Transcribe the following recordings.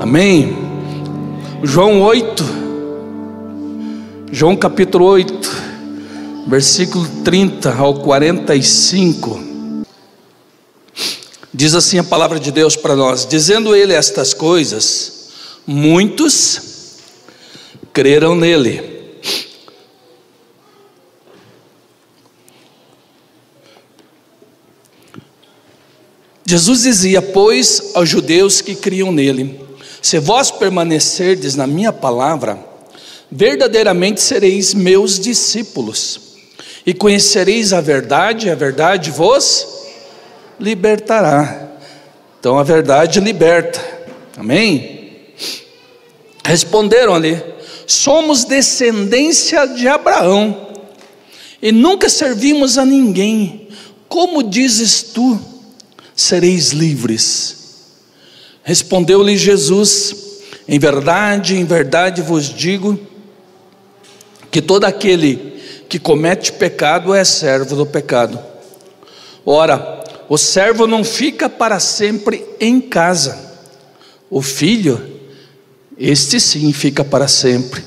Amém. João 8, João capítulo 8, versículo 30 ao 45. Diz assim a palavra de Deus para nós: dizendo ele estas coisas, muitos creram nele. Jesus dizia, pois, aos judeus que criam nele: se vós permanecerdes na minha palavra, verdadeiramente sereis meus discípulos, e conhecereis a verdade vos libertará. Então a verdade liberta. Amém? Responderam-lhe: somos descendência de Abraão, e nunca servimos a ninguém. Como dizes tu, sereis livres? Respondeu-lhe Jesus: em verdade vos digo, que todo aquele que comete pecado é servo do pecado. Ora, o servo não fica para sempre em casa, o filho, este sim fica para sempre.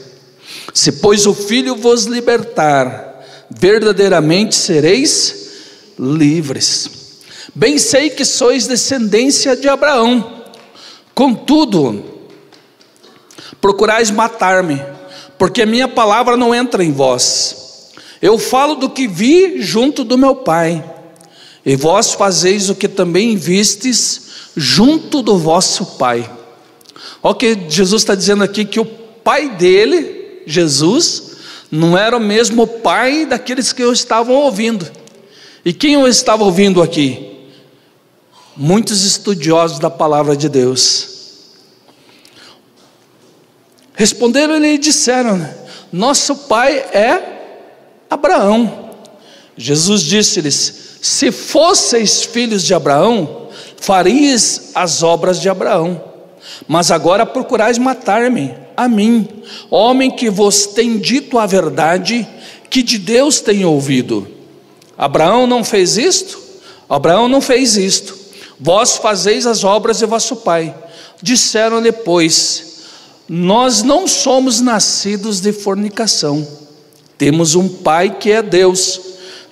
Se pois o filho vos libertar, verdadeiramente sereis livres. Bem sei que sois descendência de Abraão, contudo procurais matar-me, porque a minha palavra não entra em vós. Eu falo do que vi junto do meu pai, e vós fazeis o que também vistes junto do vosso pai. Olha o que Jesus está dizendo aqui, que o pai dele, Jesus, não era o mesmo pai daqueles que o estavam ouvindo. E quem o estava ouvindo aqui? Muitos estudiosos da palavra de Deus. Responderam-lhe e disseram: nosso pai é Abraão. Jesus disse-lhes: se fosseis filhos de Abraão, faríeis as obras de Abraão. Mas agora procurais matar-me, a mim, homem que vos tem dito a verdade, que de Deus tenho ouvido. Abraão não fez isto? Abraão não fez isto. Vós fazeis as obras de vosso pai. Disseram-lhe, pois: nós não somos nascidos de fornicação, temos um pai que é Deus.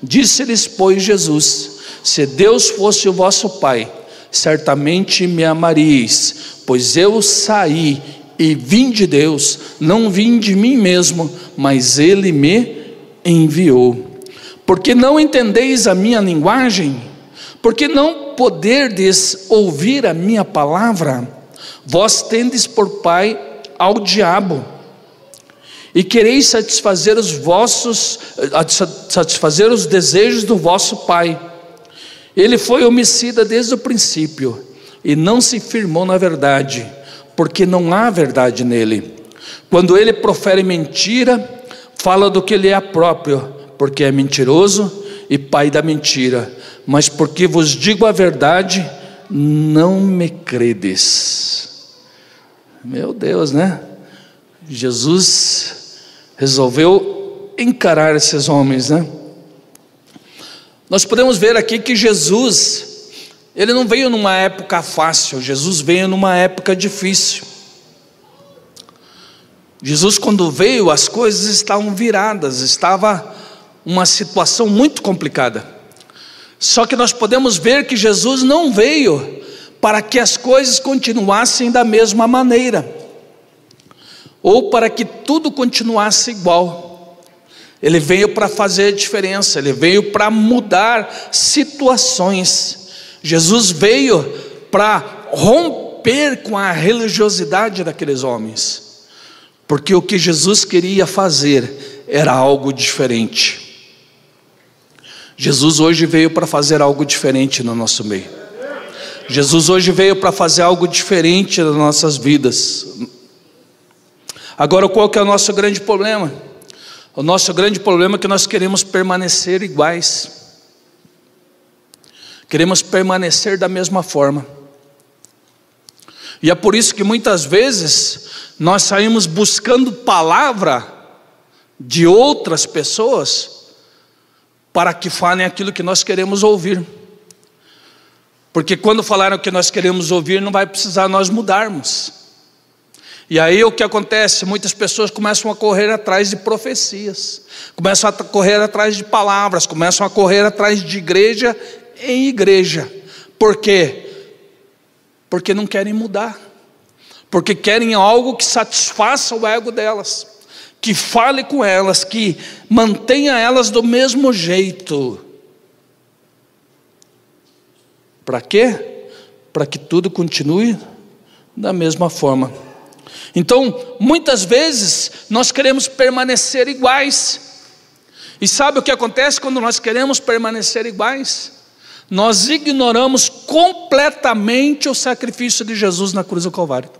Disse-lhes, pois, Jesus: se Deus fosse o vosso pai, certamente me amaríeis, pois eu saí e vim de Deus, não vim de mim mesmo, mas ele me enviou. Porque não entendeis a minha linguagem? Porque não poderdes ouvir a minha palavra? Vós tendes por pai ao diabo, e quereis satisfazer os desejos do vosso pai. Ele foi homicida desde o princípio, e não se firmou na verdade, porque não há verdade nele. Quando ele profere mentira, fala do que lhe é próprio, porque é mentiroso e pai da mentira. Mas porque vos digo a verdade, não me credes. Meu Deus, né? Jesus resolveu encarar esses homens, né? Nós podemos ver aqui que Jesus, ele não veio numa época fácil. Jesus veio numa época difícil. Jesus, quando veio, as coisas estavam viradas, estava uma situação muito complicada. Só que nós podemos ver que Jesus não veio para que as coisas continuassem da mesma maneira, ou para que tudo continuasse igual. Ele veio para fazer diferença, ele veio para mudar situações. Jesus veio para romper com a religiosidade daqueles homens, porque o que Jesus queria fazer era algo diferente. Jesus hoje veio para fazer algo diferente no nosso meio. Jesus hoje veio para fazer algo diferente nas nossas vidas. Agora, qual que é o nosso grande problema? O nosso grande problema é que nós queremos permanecer iguais. Queremos permanecer da mesma forma. E é por isso que muitas vezes nós saímos buscando palavra de outras pessoas para que falem aquilo que nós queremos ouvir. Porque quando falaram o que nós queremos ouvir, não vai precisar nós mudarmos. E aí o que acontece? Muitas pessoas começam a correr atrás de profecias, começam a correr atrás de palavras, começam a correr atrás de igreja em igreja. Por quê? Porque não querem mudar, porque querem algo que satisfaça o ego delas, que fale com elas, que mantenha elas do mesmo jeito. Para quê? Para que tudo continue da mesma forma. Então, muitas vezes, nós queremos permanecer iguais. E sabe o que acontece quando nós queremos permanecer iguais? Nós ignoramos completamente o sacrifício de Jesus na cruz do Calvário.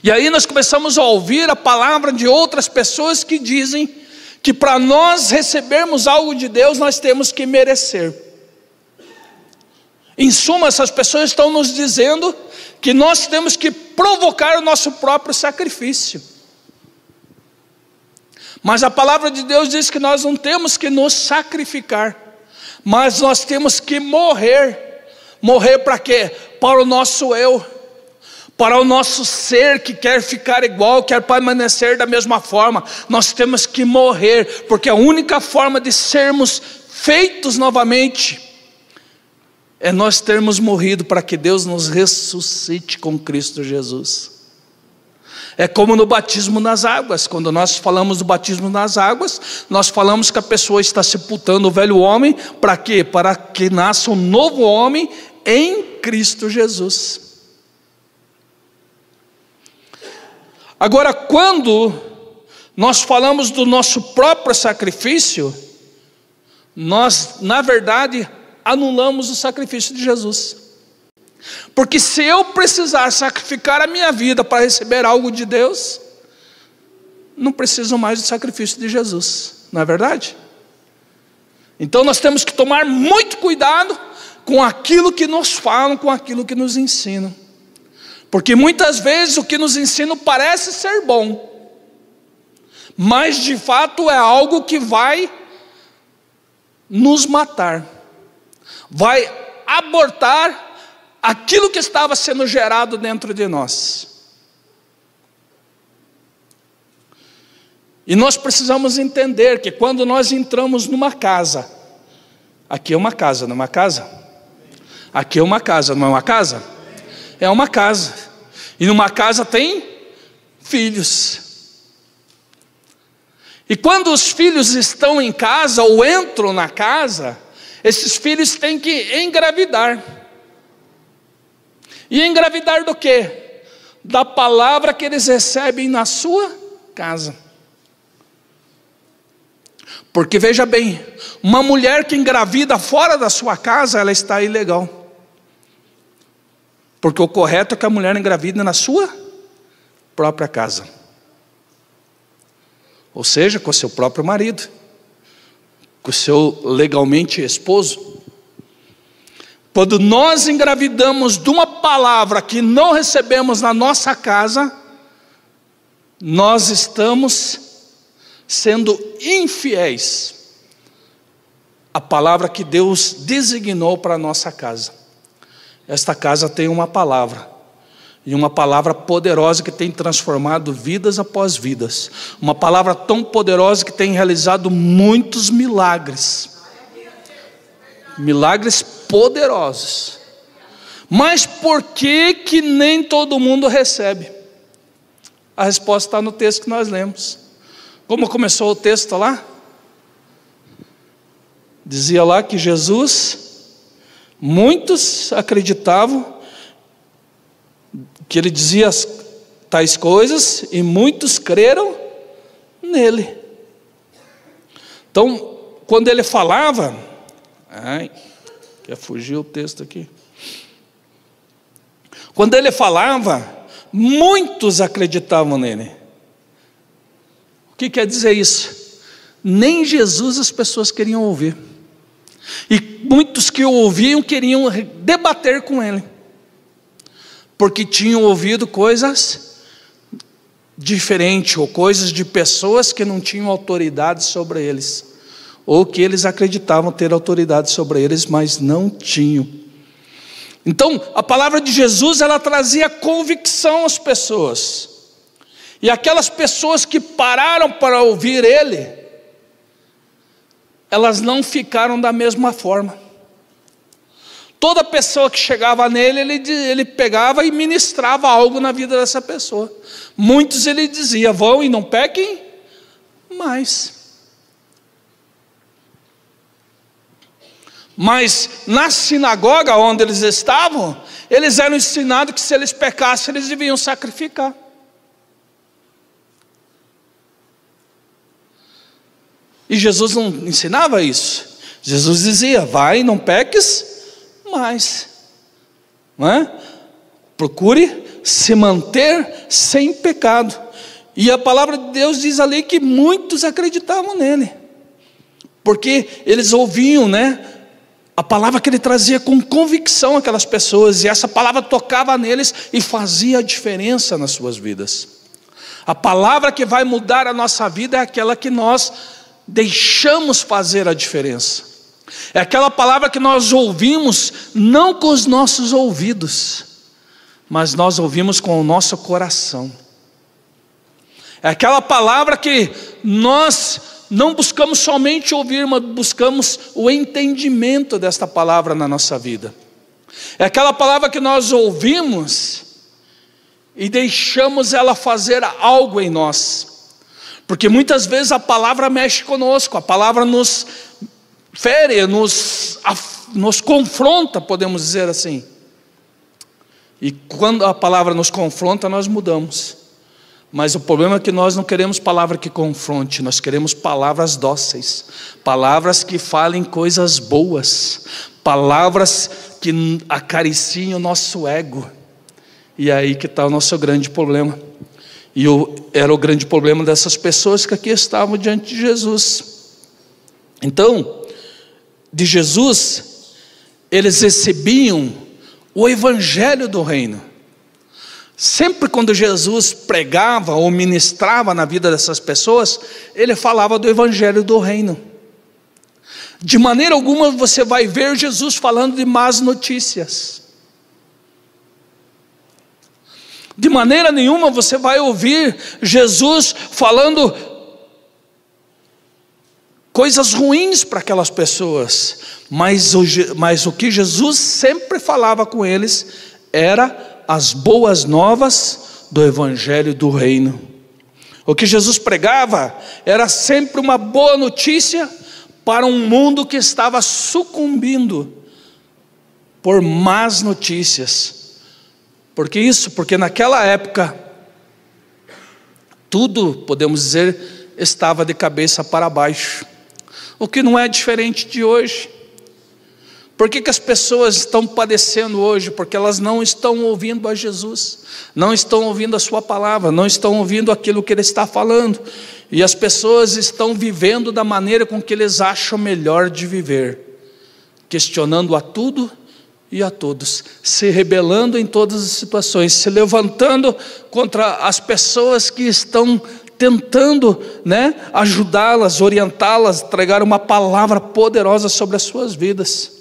E aí nós começamos a ouvir a palavra de outras pessoas que dizem que para nós recebermos algo de Deus, nós temos que merecer. Em suma, essas pessoas estão nos dizendo que nós temos que provocar o nosso próprio sacrifício. Mas a palavra de Deus diz que nós não temos que nos sacrificar, mas nós temos que morrer. Morrer para quê? Para o nosso eu, para o nosso ser que quer ficar igual, quer permanecer da mesma forma. Nós temos que morrer, porque a única forma de sermos feitos novamente é nós termos morrido para que Deus nos ressuscite com Cristo Jesus. É como no batismo nas águas. Quando nós falamos do batismo nas águas, nós falamos que a pessoa está sepultando o velho homem. Para quê? Para que nasça um novo homem em Cristo Jesus. Agora, quando nós falamos do nosso próprio sacrifício, nós, na verdade, anulamos o sacrifício de Jesus. Porque se eu precisar sacrificar a minha vida para receber algo de Deus, não preciso mais do sacrifício de Jesus, não é verdade? Então nós temos que tomar muito cuidado com aquilo que nos falam, com aquilo que nos ensinam. Porque muitas vezes o que nos ensinam parece ser bom, mas de fato é algo que vai nos matar, vai abortar aquilo que estava sendo gerado dentro de nós. E nós precisamos entender que quando nós entramos numa casa, aqui é uma casa, não é uma casa? Aqui é uma casa, não é uma casa? É uma casa. E numa casa tem filhos. E quando os filhos estão em casa ou entram na casa, esses filhos têm que engravidar. E engravidar do quê? Da palavra que eles recebem na sua casa. Porque veja bem, uma mulher que engravida fora da sua casa, ela está ilegal. Porque o correto é que a mulher engravida na sua própria casa. Ou seja, com o seu próprio marido, com o seu legalmente esposo. Quando nós engravidamos de uma palavra que não recebemos na nossa casa, nós estamos sendo infiéis à palavra que Deus designou para a nossa casa. Esta casa tem uma palavra, e uma palavra poderosa que tem transformado vidas após vidas. Uma palavra tão poderosa que tem realizado muitos milagres. Milagres poderosos. Mas por que nem todo mundo recebe? A resposta está no texto que nós lemos. Como começou o texto lá? Dizia lá que Jesus, muitos acreditavam que ele dizia tais coisas e muitos creram nele. Então, quando ele falava, quer fugir o texto aqui. Quando ele falava, muitos acreditavam nele. O que quer dizer isso? Nem Jesus as pessoas queriam ouvir. E muitos que o ouviam queriam debater com ele, porque tinham ouvido coisas diferentes, ou coisas de pessoas que não tinham autoridade sobre eles, ou que eles acreditavam ter autoridade sobre eles, mas não tinham. Então, a palavra de Jesus, ela trazia convicção às pessoas. E aquelas pessoas que pararam para ouvir ele, elas não ficaram da mesma forma. Toda pessoa que chegava nele, ele pegava e ministrava algo na vida dessa pessoa. Muitos ele dizia: vão e não pequem mais. Mas na sinagoga onde eles estavam, eles eram ensinados que se eles pecassem, eles deviam sacrificar. E Jesus não ensinava isso. Jesus dizia: vai, não peques mais, não é? Procure se manter sem pecado. E a palavra de Deus diz ali que muitos acreditavam nele, porque eles ouviam, a palavra que ele trazia com convicção aquelas pessoas, e essa palavra tocava neles e fazia a diferença nas suas vidas. A palavra que vai mudar a nossa vida é aquela que nós deixamos fazer a diferença. É aquela palavra que nós ouvimos não com os nossos ouvidos, mas nós ouvimos com o nosso coração. É aquela palavra que nós não buscamos somente ouvir, mas buscamos o entendimento desta palavra na nossa vida. É aquela palavra que nós ouvimos e deixamos ela fazer algo em nós. Porque muitas vezes a palavra mexe conosco, a palavra nos fere, nos confronta, podemos dizer assim. E quando a palavra nos confronta, nós mudamos. Mas o problema é que nós não queremos palavra que confronte, nós queremos palavras dóceis, palavras que falem coisas boas, palavras que acariciem o nosso ego. E é aí que está o nosso grande problema. E era o grande problema dessas pessoas que aqui estavam diante de Jesus. Então, de Jesus, eles recebiam o evangelho do reino. Sempre quando Jesus pregava ou ministrava na vida dessas pessoas, ele falava do evangelho do reino. De maneira alguma você vai ver Jesus falando de más notícias. De maneira nenhuma você vai ouvir Jesus falando coisas ruins para aquelas pessoas. Mas o que Jesus sempre falava com eles era as boas novas do evangelho do reino. O que Jesus pregava era sempre uma boa notícia para um mundo que estava sucumbindo por más notícias. Porque naquela época tudo, podemos dizer, estava de cabeça para baixo. O que não é diferente de hoje. Por que as pessoas estão padecendo hoje? Porque elas não estão ouvindo a Jesus, não estão ouvindo a sua palavra, não estão ouvindo aquilo que ele está falando. E as pessoas estão vivendo da maneira com que eles acham melhor de viver, questionando a tudo e a todos, se rebelando em todas as situações, se levantando contra as pessoas que estão tentando ajudá-las, orientá-las, entregar uma palavra poderosa sobre as suas vidas.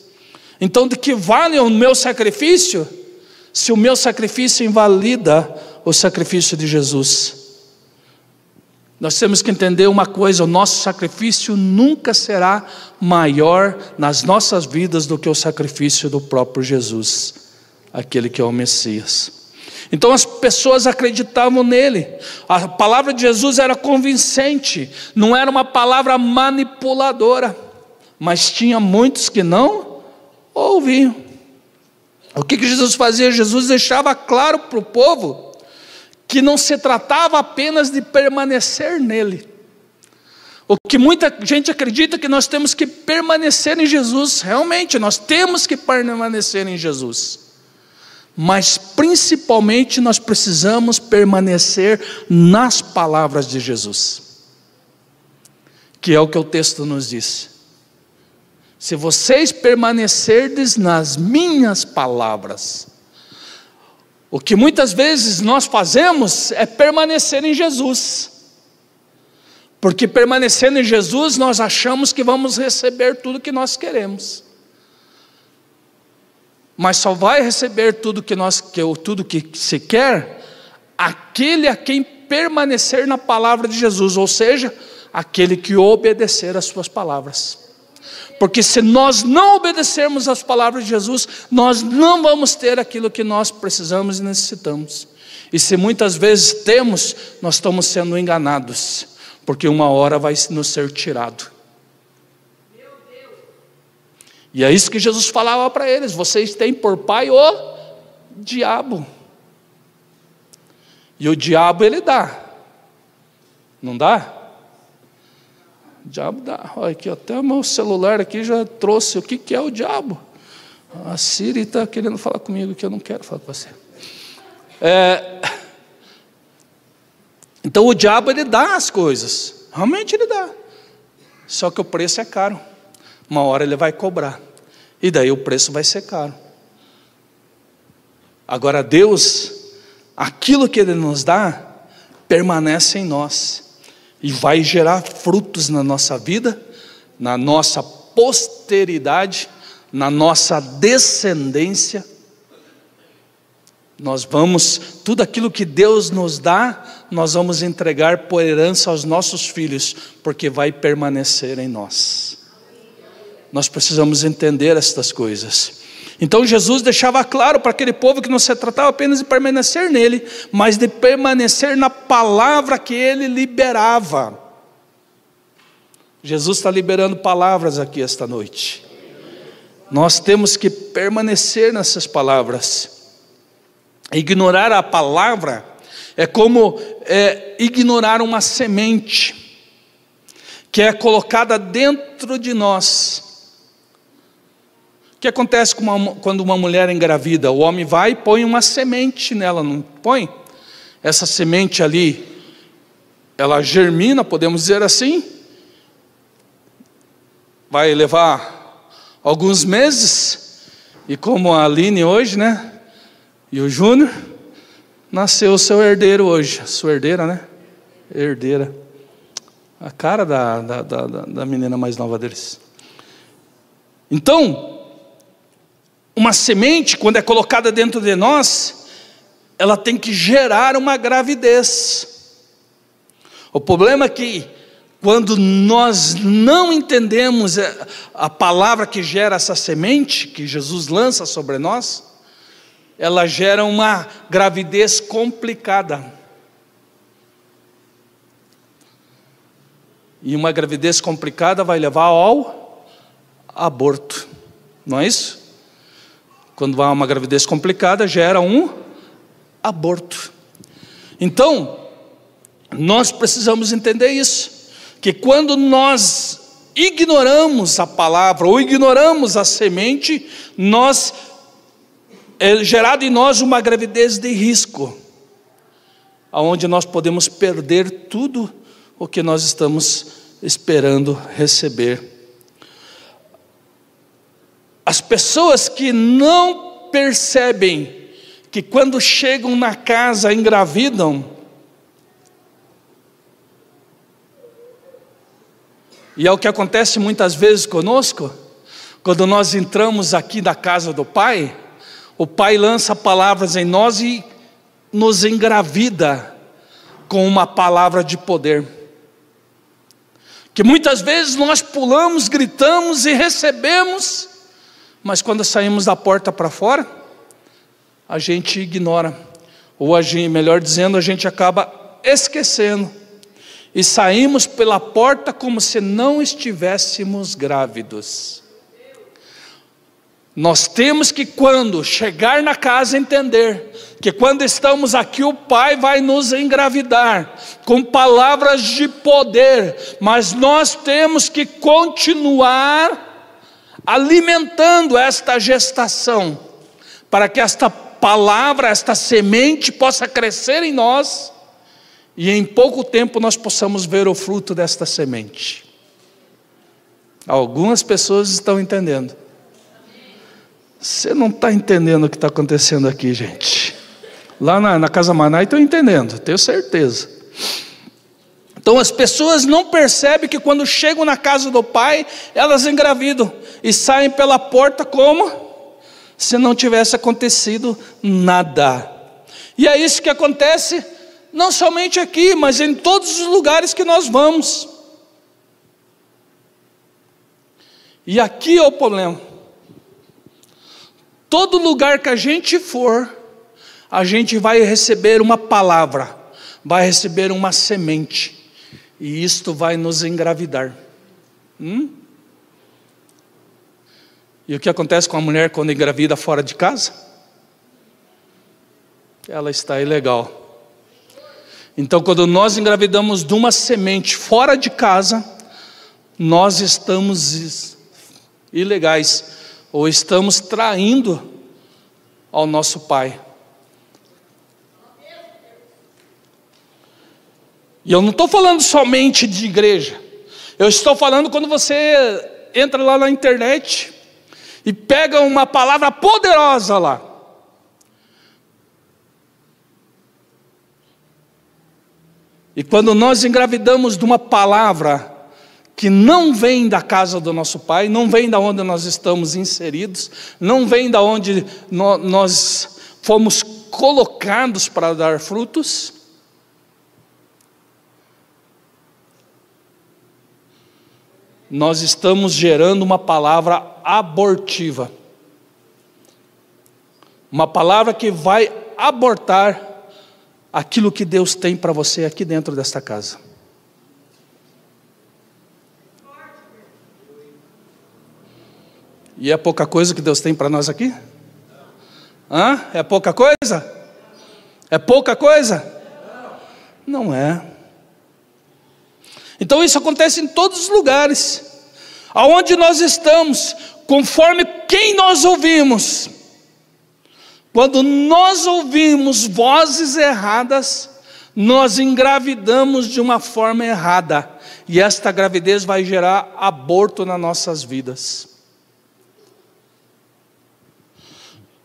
Então, de que vale o meu sacrifício, se o meu sacrifício invalida o sacrifício de Jesus? Nós temos que entender uma coisa: o nosso sacrifício nunca será maior nas nossas vidas do que o sacrifício do próprio Jesus, aquele que é o Messias. Então as pessoas acreditavam nele, a palavra de Jesus era convincente, não era uma palavra manipuladora, mas tinha muitos que não ouviam. O que Jesus fazia? Jesus deixava claro para o povo que não se tratava apenas de permanecer nele. O que muita gente acredita que nós temos que permanecer em Jesus. Realmente nós temos que permanecer em Jesus, mas principalmente nós precisamos permanecer nas palavras de Jesus, que é o que o texto nos diz: se vocês permanecerdes nas minhas palavras. O que muitas vezes nós fazemos é permanecer em Jesus, porque permanecendo em Jesus nós achamos que vamos receber tudo que nós queremos. Mas só vai receber tudo que se quer aquele a quem permanecer na palavra de Jesus, ou seja, aquele que obedecer às suas palavras. Porque se nós não obedecermos às palavras de Jesus, nós não vamos ter aquilo que nós precisamos e necessitamos. E se muitas vezes temos, nós estamos sendo enganados, porque uma hora vai nos ser tirado. E é isso que Jesus falava para eles: vocês têm por pai o diabo. E o diabo ele dá, não dá? O diabo dá. Olha aqui, até o meu celular aqui já trouxe o que é o diabo. A Siri está querendo falar comigo, que eu não quero falar com você. Então o diabo ele dá as coisas, realmente ele dá, só que o preço é caro. Uma hora ele vai cobrar, e daí o preço vai ser caro. Agora Deus, aquilo que Ele nos dá, permanece em nós, e vai gerar frutos na nossa vida, na nossa posteridade, na nossa descendência. Tudo aquilo que Deus nos dá, nós vamos entregar por herança aos nossos filhos, porque vai permanecer em nós. Nós precisamos entender estas coisas. Então Jesus deixava claro para aquele povo que não se tratava apenas de permanecer nele, mas de permanecer na palavra que ele liberava. Jesus está liberando palavras aqui esta noite. Nós temos que permanecer nessas palavras. Ignorar a palavra é como ignorar uma semente que é colocada dentro de nós. O que acontece quando uma mulher engravida? O homem vai e põe uma semente nela, não põe? Essa semente ali, ela germina, podemos dizer assim, vai levar alguns meses, e como a Aline hoje, né? E o Júnior, nasceu o seu herdeiro hoje, a sua herdeira, né? Herdeira, a cara da menina mais nova deles. Então, uma semente, quando é colocada dentro de nós, ela tem que gerar uma gravidez. O problema é que, quando nós não entendemos a palavra que gera essa semente, que Jesus lança sobre nós, ela gera uma gravidez complicada. E uma gravidez complicada vai levar ao aborto, não é isso? Quando há uma gravidez complicada, gera um aborto. Então, nós precisamos entender isso, que quando nós ignoramos a palavra, ou ignoramos a semente, é gerado em nós uma gravidez de risco, onde nós podemos perder tudo o que nós estamos esperando receber. As pessoas que não percebem que quando chegam na casa engravidam, e é o que acontece muitas vezes conosco, quando nós entramos aqui na casa do Pai, o Pai lança palavras em nós e nos engravida com uma palavra de poder, que muitas vezes nós pulamos, gritamos e recebemos, mas quando saímos da porta para fora, a gente ignora, ou melhor dizendo, a gente acaba esquecendo, e saímos pela porta como se não estivéssemos grávidos. Nós temos que, quando chegar na casa, entender que quando estamos aqui, o Pai vai nos engravidar com palavras de poder, mas nós temos que continuar alimentando esta gestação, para que esta palavra, esta semente possa crescer em nós, e em pouco tempo nós possamos ver o fruto desta semente. Algumas pessoas estão entendendo. Você não está entendendo o que está acontecendo aqui, gente. Lá na Casa Manai estão entendendo, tenho certeza. Então as pessoas não percebem que quando chegam na casa do Pai, elas engravidam e saem pela porta como se não tivesse acontecido nada. E é isso que acontece, não somente aqui, mas em todos os lugares que nós vamos. E aqui é o problema. Todo lugar que a gente for, a gente vai receber uma palavra, vai receber uma semente, e isto vai nos engravidar. E o que acontece com a mulher quando engravida fora de casa? Ela está ilegal. Então, quando nós engravidamos de uma semente fora de casa, nós estamos ilegais, ou estamos traindo ao nosso pai. E eu não estou falando somente de igreja, eu estou falando quando você entra lá na internet e pega uma palavra poderosa lá. E quando nós engravidamos de uma palavra que não vem da casa do nosso pai, não vem da onde nós estamos inseridos, não vem da onde nós fomos colocados para dar frutos, nós estamos gerando uma palavra abortiva, uma palavra que vai abortar aquilo que Deus tem para você aqui dentro desta casa. E é pouca coisa que Deus tem para nós aqui? É pouca coisa? É pouca coisa? Não é. Então isso acontece em todos os lugares, aonde nós estamos, conforme quem nós ouvimos. Quando nós ouvimos vozes erradas, nós engravidamos de uma forma errada, e esta gravidez vai gerar aborto nas nossas vidas.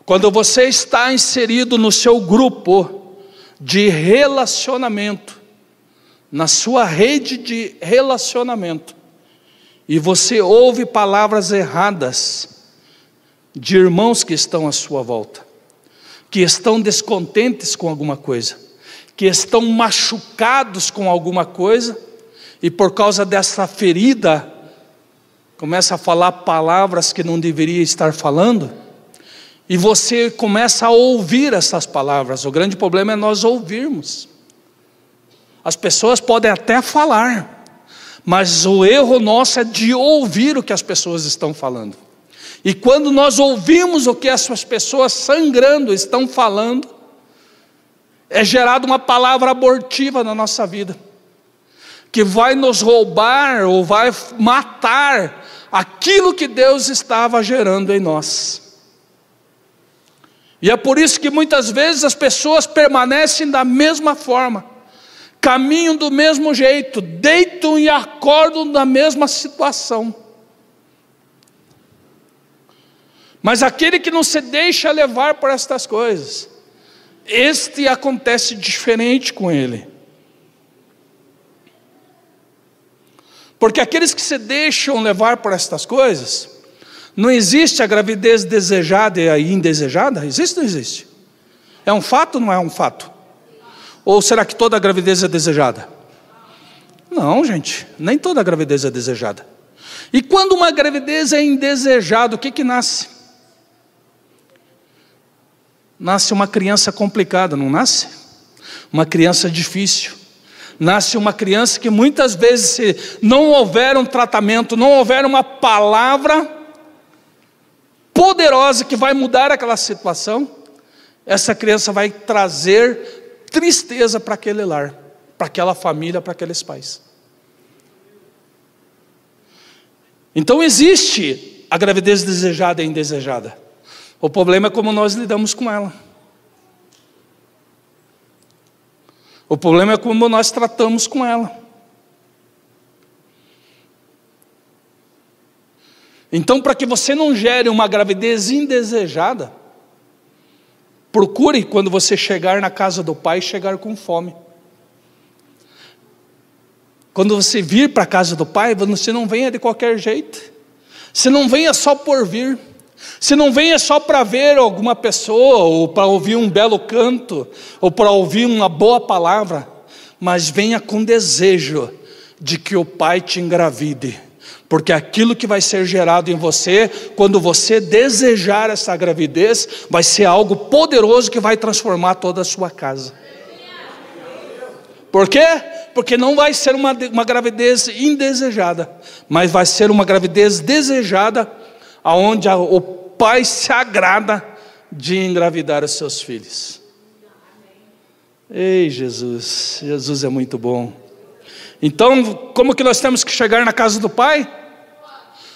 Quando você está inserido no seu grupo de relacionamento, na sua rede de relacionamento, e você ouve palavras erradas de irmãos que estão à sua volta, que estão descontentes com alguma coisa, que estão machucados com alguma coisa, e por causa dessa ferida, começa a falar palavras que não deveria estar falando, e você começa a ouvir essas palavras. O grande problema é nós ouvirmos. As pessoas podem até falar, mas o erro nosso é de ouvir o que as pessoas estão falando. E quando nós ouvimos o que essas pessoas sangrando estão falando, é gerada uma palavra abortiva na nossa vida, que vai nos roubar ou vai matar aquilo que Deus estava gerando em nós. E é por isso que muitas vezes as pessoas permanecem da mesma forma, caminham do mesmo jeito, deitam e acordam da mesma situação. Mas aquele que não se deixa levar por estas coisas, este acontece diferente com ele. Porque aqueles que se deixam levar por estas coisas, não existe a gravidez desejada e a indesejada? Existe ou não existe? É um fato ou não é um fato? Ou será que toda gravidez é desejada? Não, gente, nem toda gravidez é desejada. E quando uma gravidez é indesejada, o que nasce? Nasce uma criança complicada, não nasce? Uma criança difícil. Nasce uma criança que muitas vezes, se não houver um tratamento, não houver uma palavra poderosa que vai mudar aquela situação, essa criança vai trazer tristeza para aquele lar, para aquela família, para aqueles pais. Então existe a gravidez desejada e indesejada. O problema é como nós lidamos com ela. O problema é como nós tratamos com ela. Então, para que você não gere uma gravidez indesejada, procure, quando você chegar na casa do pai, chegar com fome. Quando você vir para a casa do pai, você não venha de qualquer jeito. Você não venha só por vir. Se não venha só para ver alguma pessoa, ou para ouvir um belo canto, ou para ouvir uma boa palavra, mas venha com desejo de que o Pai te engravide, porque aquilo que vai ser gerado em você, quando você desejar essa gravidez, vai ser algo poderoso que vai transformar toda a sua casa. Por quê? Porque não vai ser uma gravidez indesejada, mas vai ser uma gravidez desejada, aonde o Pai se agrada de engravidar os seus filhos. Ei, Jesus, Jesus é muito bom. Então, como que nós temos que chegar na casa do Pai?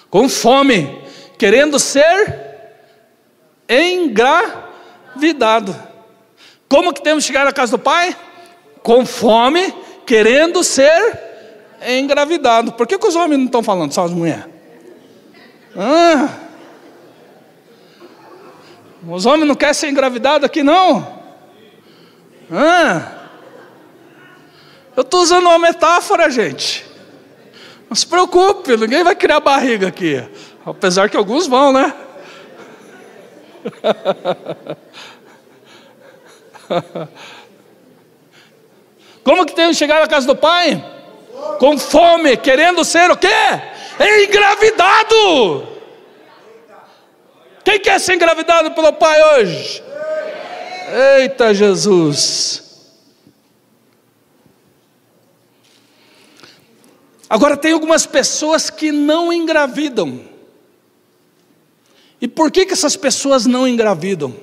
Com fome, querendo ser engravidado. Como que temos que chegar na casa do Pai? Com fome, querendo ser engravidado. Por que os homens não estão falando, só as mulheres? Os homens não querem ser engravidados aqui não? Eu estou usando uma metáfora, gente. Não se preocupe, ninguém vai criar barriga aqui. Apesar que alguns vão, né? Como que tem que chegar na casa do Pai? Com fome, querendo ser o quê? Engravidado. Quem quer ser engravidado pelo Pai hoje? Eita Jesus. Agora tem algumas pessoas que não engravidam. E por que essas pessoas não engravidam?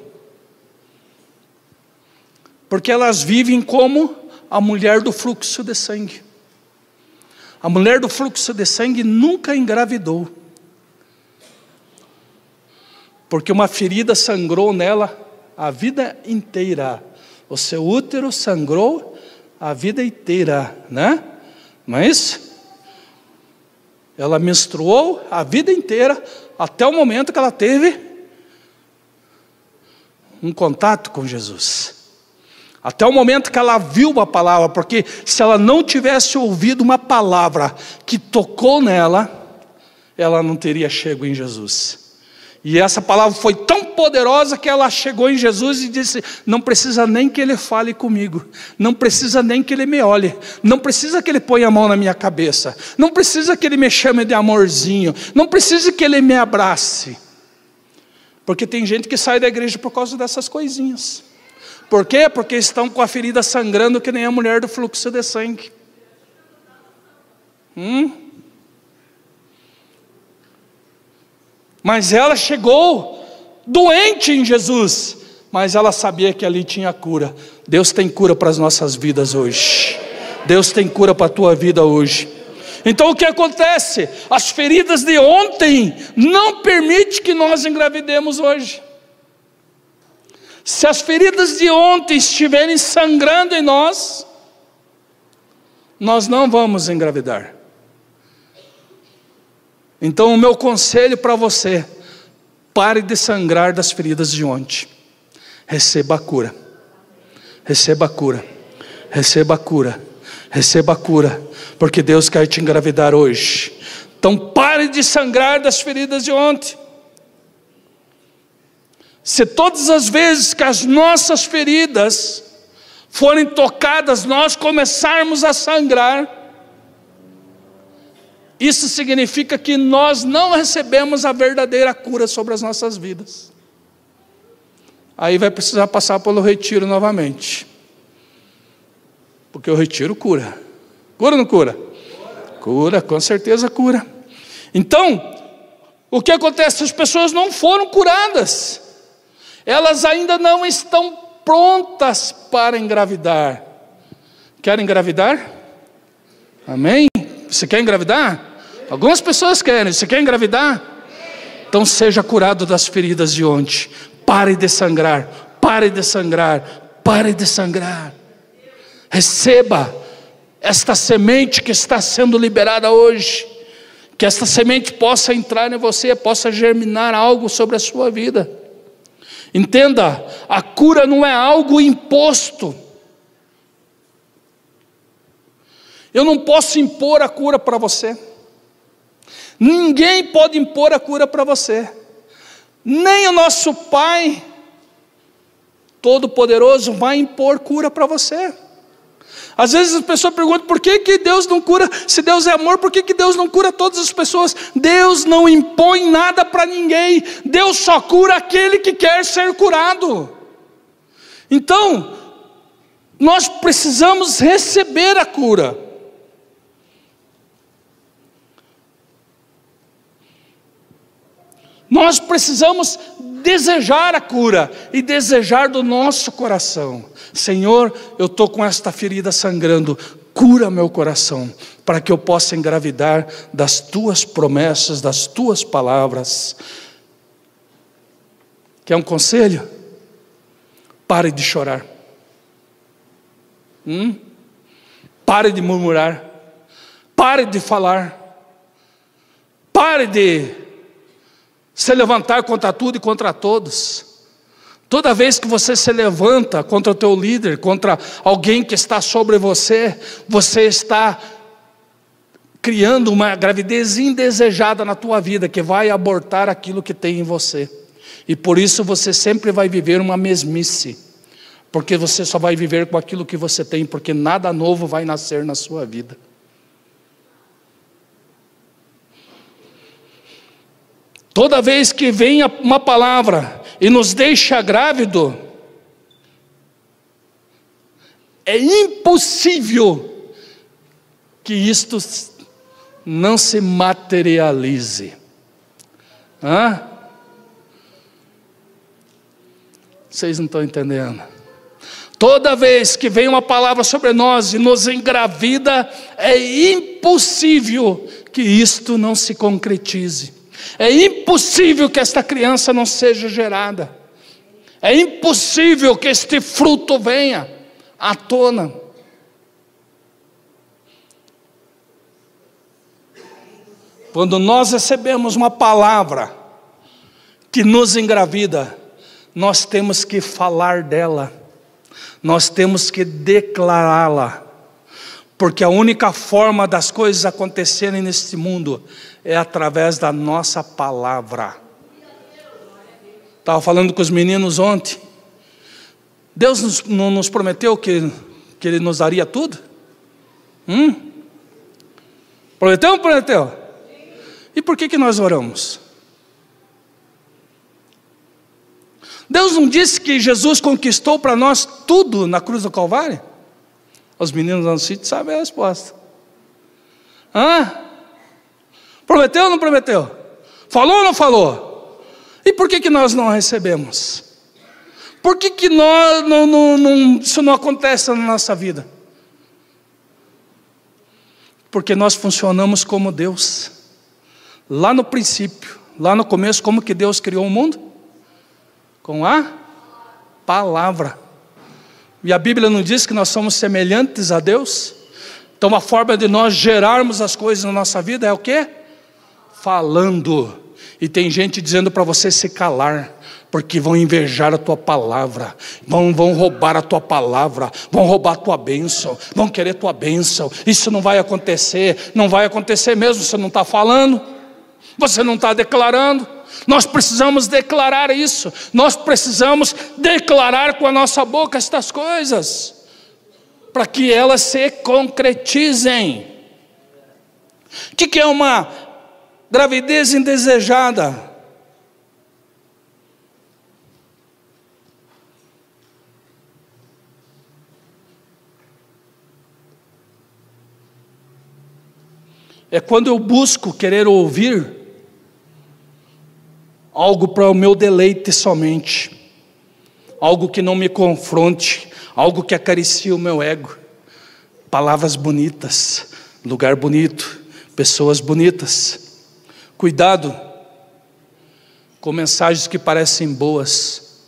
Porque elas vivem como a mulher do fluxo de sangue. A mulher do fluxo de sangue nunca engravidou, porque uma ferida sangrou nela a vida inteira. O seu útero sangrou a vida inteira, né? Não é isso? Ela menstruou a vida inteira, até o momento que ela teve um contato com Jesus. Até o momento que ela viu a palavra, porque se ela não tivesse ouvido uma palavra que tocou nela, ela não teria chego em Jesus. E essa palavra foi tão poderosa que ela chegou em Jesus e disse: não precisa nem que Ele fale comigo, não precisa nem que Ele me olhe, não precisa que Ele ponha a mão na minha cabeça, não precisa que Ele me chame de amorzinho, não precisa que Ele me abrace. Porque tem gente que sai da igreja por causa dessas coisinhas. Por quê? Porque estão com a ferida sangrando que nem a mulher do fluxo de sangue. Mas ela chegou doente em Jesus, mas ela sabia que ali tinha cura. Deus tem cura para as nossas vidas hoje. Deus tem cura para a tua vida hoje. Então o que acontece? As feridas de ontem não permitem que nós engravidemos hoje. Se as feridas de ontem estiverem sangrando em nós, nós não vamos engravidar. Então o meu conselho para você: pare de sangrar das feridas de ontem. Receba a cura. Receba a cura. Receba a cura. Receba a cura. Porque Deus quer te engravidar hoje. Então pare de sangrar das feridas de ontem. Se todas as vezes que as nossas feridas forem tocadas, nós começarmos a sangrar, isso significa que nós não recebemos a verdadeira cura sobre as nossas vidas. Aí vai precisar passar pelo retiro novamente. Porque o retiro cura. Cura ou não cura? Cura, com certeza cura. Então, o que acontece? As pessoas não foram curadas. Elas ainda não estão prontas para engravidar. Quer engravidar? Amém? Você quer engravidar? Algumas pessoas querem. Você quer engravidar? Então seja curado das feridas de ontem. Pare de sangrar. Pare de sangrar. Pare de sangrar. Receba esta semente que está sendo liberada hoje. Que esta semente possa entrar em você, possa germinar algo sobre a sua vida. Entenda, a cura não é algo imposto. Eu não posso impor a cura para você. Ninguém pode impor a cura para você. nem o nosso Pai Todo-Poderoso vai impor cura para você. Às vezes as pessoas perguntam, por que Deus não cura? Se Deus é amor, por que Deus não cura todas as pessoas? Deus não impõe nada para ninguém. Deus só cura aquele que quer ser curado. Então, nós precisamos receber a cura. Nós precisamos desejar a cura e desejar do nosso coração. Senhor, eu estou com esta ferida sangrando, cura meu coração, para que eu possa engravidar das tuas promessas, das tuas palavras. Quer um conselho? Pare de chorar. Pare de murmurar. Pare de falar. Pare de se levantar contra tudo e contra todos. Toda vez que você se levanta contra o teu líder, contra alguém que está sobre você, você está criando uma gravidez indesejada na tua vida, que vai abortar aquilo que tem em você. E por isso você sempre vai viver uma mesmice, porque você só vai viver com aquilo que você tem, porque nada novo vai nascer na sua vida. Toda vez que vem uma palavra e nos deixa grávido, é impossível que isto não se materialize. Vocês não estão entendendo? Toda vez que vem uma palavra sobre nós e nos engravida, é impossível que isto não se concretize. É impossível que esta criança não seja gerada. É impossível que este fruto venha à tona. Quando nós recebemos uma palavra que nos engravida, nós temos que falar dela, nós temos que declará-la, porque a única forma das coisas acontecerem neste mundo é através da nossa palavra. Estava falando com os meninos ontem. Deus não nos prometeu que Ele nos daria tudo? Prometeu ou não prometeu? E por que nós oramos? Deus não disse que Jesus conquistou para nós tudo na cruz do Calvário? Os meninos lá no sítio sabem a resposta. Prometeu ou não prometeu? Falou ou não falou? E por que nós não recebemos? Por que nós isso não acontece na nossa vida? Porque nós funcionamos como Deus. Lá no princípio, lá no começo, como que Deus criou o mundo? Com a palavra. E a Bíblia não diz que nós somos semelhantes a Deus? Então a forma de nós gerarmos as coisas na nossa vida é o quê? Falando. E tem gente dizendo para você se calar, porque vão invejar a tua palavra, vão roubar a tua palavra, vão roubar a tua bênção, vão querer tua bênção. Isso não vai acontecer, não vai acontecer mesmo. Você não está falando, você não está declarando. Nós precisamos declarar isso. Nós precisamos declarar com a nossa boca estas coisas, para que elas se concretizem. O que é uma gravidez indesejada? É quando eu busco querer ouvir algo para o meu deleite somente, algo que não me confronte, algo que acaricie o meu ego. Palavras bonitas, lugar bonito, pessoas bonitas. Cuidado com mensagens que parecem boas,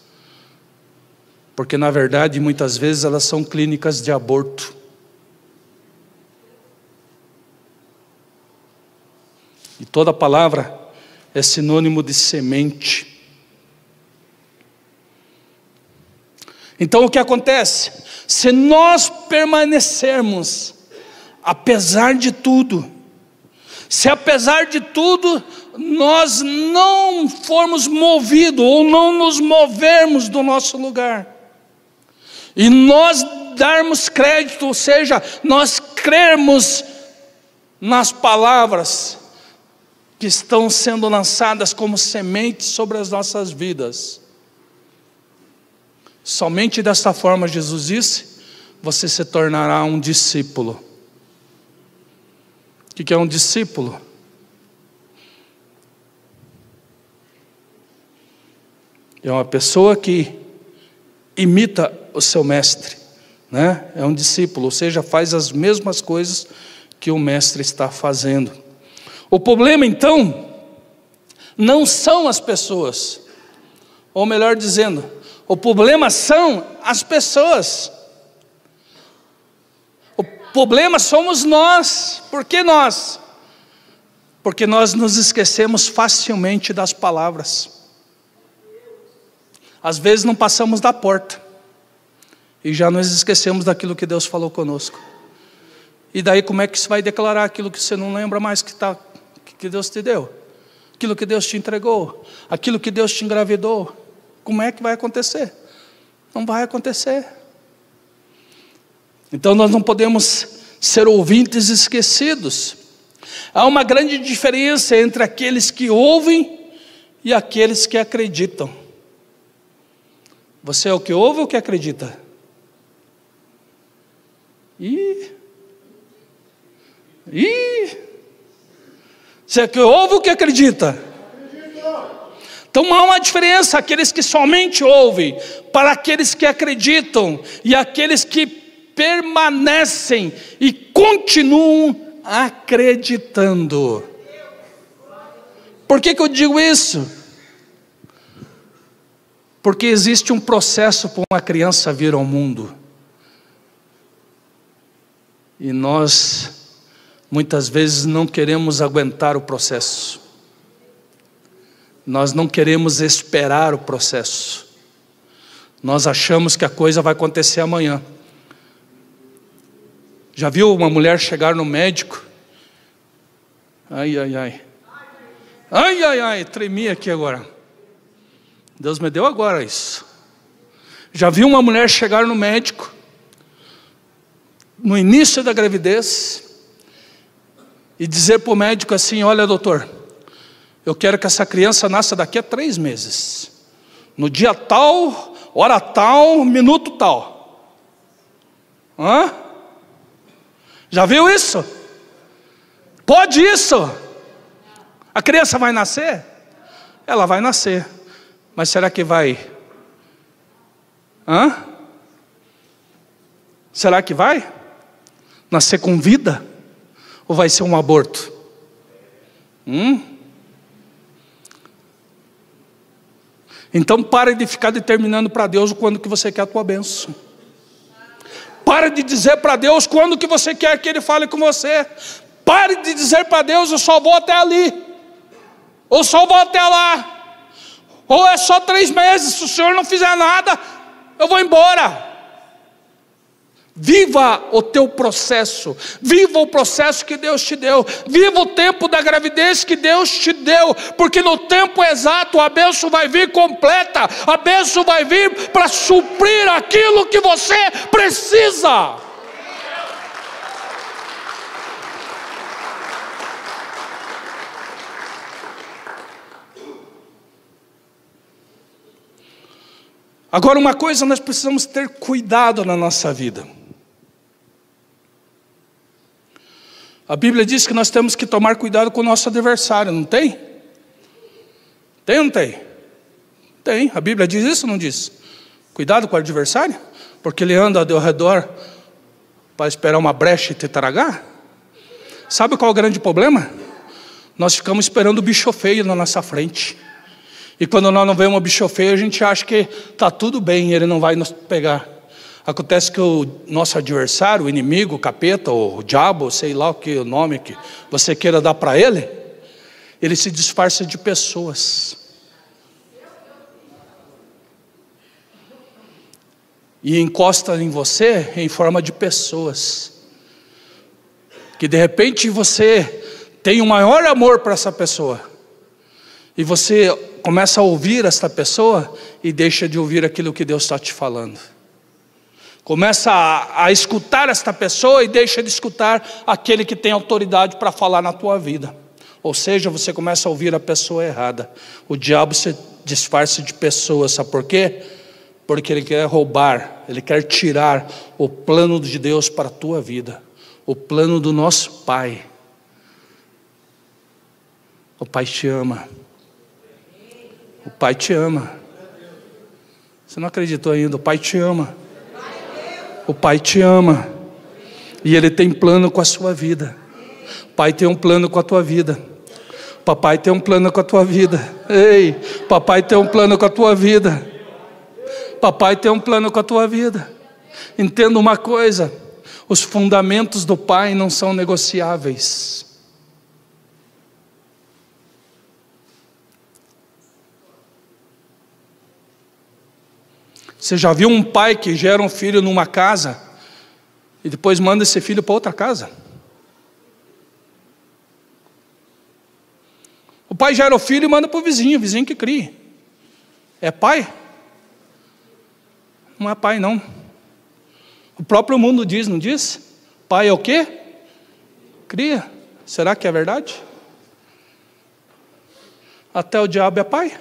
porque na verdade muitas vezes elas são clínicas de aborto. E toda palavra é sinônimo de semente. Então o que acontece? Se nós permanecermos, apesar de tudo, se apesar de tudo nós não formos movidos ou não nos movermos do nosso lugar, e nós darmos crédito, ou seja, nós crermos nas palavras que estão sendo lançadas como sementes sobre as nossas vidas, somente desta forma, Jesus disse, você se tornará um discípulo. O que é um discípulo? É uma pessoa que imita o seu mestre, né? É um discípulo, ou seja, faz as mesmas coisas que o mestre está fazendo. O problema então não são as pessoas, ou melhor dizendo, o problema são as pessoas. O problema somos nós. Por que nós? Porque nós nos esquecemos facilmente das palavras. Às vezes não passamos da porta e já nos esquecemos daquilo que Deus falou conosco. E daí como é que você vai declarar aquilo que você não lembra mais que Deus te deu? Aquilo que Deus te entregou? Aquilo que Deus te engravidou? Como é que vai acontecer? Não vai acontecer. Então nós não podemos ser ouvintes esquecidos. Há uma grande diferença entre aqueles que ouvem e aqueles que acreditam. Você é o que ouve ou o que acredita? Você é o que ouve ou o que acredita? Então há uma diferença, aqueles que somente ouvem, para aqueles que acreditam, e aqueles que permanecem e continuam acreditando. Por que eu digo isso? Porque existe um processo para uma criança vir ao mundo. E nós, muitas vezes, não queremos aguentar o processo. Nós não queremos esperar o processo. Nós achamos que a coisa vai acontecer amanhã. Já viu uma mulher chegar no médico? Ai, ai, ai. Ai, ai, ai, tremi aqui agora. Deus me deu agora isso. Já viu uma mulher chegar no médico no início da gravidez e dizer para o médico assim: olha, doutor, eu quero que essa criança nasça daqui a 3 meses, no dia tal, hora tal, minuto tal. Já viu isso? Pode isso? A criança vai nascer? Ela vai nascer. Mas será que vai? Será que vai nascer com vida? Ou vai ser um aborto? Então pare de ficar determinando para Deus quando que você quer a tua bênção. Pare de dizer para Deus quando que você quer que Ele fale com você. Pare de dizer para Deus: eu só vou até ali, ou só vou até lá, ou é só 3 meses, se o Senhor não fizer nada, eu vou embora. Viva o teu processo, viva o processo que Deus te deu, viva o tempo da gravidez que Deus te deu, porque no tempo exato a bênção vai vir completa, a bênção vai vir para suprir aquilo que você precisa. Agora, uma coisa nós precisamos ter cuidado na nossa vida. A Bíblia diz que nós temos que tomar cuidado com o nosso adversário, não tem? Tem ou não tem? Tem, a Bíblia diz isso ou não diz? Cuidado com o adversário, porque ele anda ao redor para esperar uma brecha e te tragar. Sabe qual é o grande problema? Nós ficamos esperando o bicho feio na nossa frente. E quando nós não vemos o bicho feio, a gente acha que está tudo bem, ele não vai nos pegar. Acontece que o nosso adversário, o inimigo, o capeta, ou o diabo, sei lá o que o nome que você queira dar para ele, ele se disfarça de pessoas. E encosta em você em forma de pessoas. Que de repente você tem o maior amor para essa pessoa. E você começa a ouvir esta pessoa e deixa de ouvir aquilo que Deus está te falando. Começa a escutar esta pessoa e deixa de escutar aquele que tem autoridade para falar na tua vida. Ou seja, você começa a ouvir a pessoa errada. O diabo se disfarça de pessoa, sabe por quê? Porque ele quer roubar, ele quer tirar o plano de Deus para a tua vida. O plano do nosso Pai. O Pai te ama. O Pai te ama. Você não acreditou ainda? O Pai te ama. O Pai te ama. E Ele tem plano com a sua vida. O Pai tem um plano com a tua vida. Papai tem um plano com a tua vida. Ei, papai tem um plano com a tua vida. Papai tem um plano com a tua vida. Entenda uma coisa: os fundamentos do Pai não são negociáveis. Você já viu um pai que gera um filho numa casa e depois manda esse filho para outra casa? O pai gera o filho e manda para o vizinho que crie. É pai? Não é pai não. O próprio mundo diz, não diz? Pai é o quê? Cria. Será que é verdade? Até o diabo é pai?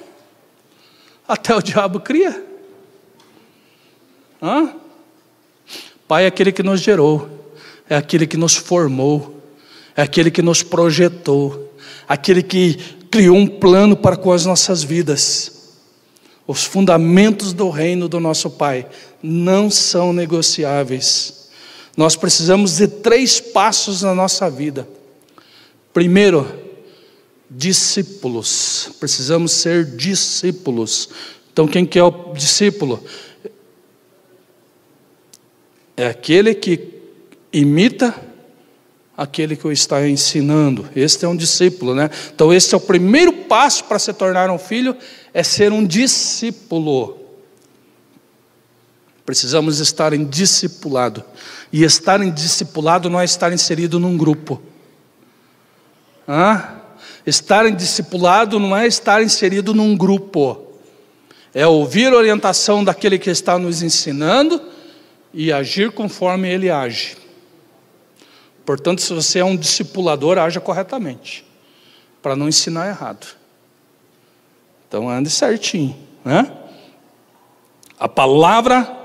Até o diabo cria? Hã? Pai é aquele que nos gerou, é aquele que nos formou, é aquele que nos projetou, aquele que criou um plano para com as nossas vidas. Os fundamentos do reino do nosso Pai não são negociáveis. Nós precisamos de 3 passos na nossa vida. Primeiro, discípulos. Precisamos ser discípulos. Então, quem que é o discípulo? É aquele que imita aquele que o está ensinando. Este é um discípulo, né? Então esse é o primeiro passo para se tornar um filho, é ser um discípulo. Precisamos estar em discipulado. E estar em discipulado não é estar inserido num grupo. Estar em discipulado não é estar inserido num grupo. É ouvir a orientação daquele que está nos ensinando e agir conforme ele age. Portanto, se você é um discipulador, haja corretamente, para não ensinar errado. Então ande certinho, né? A palavra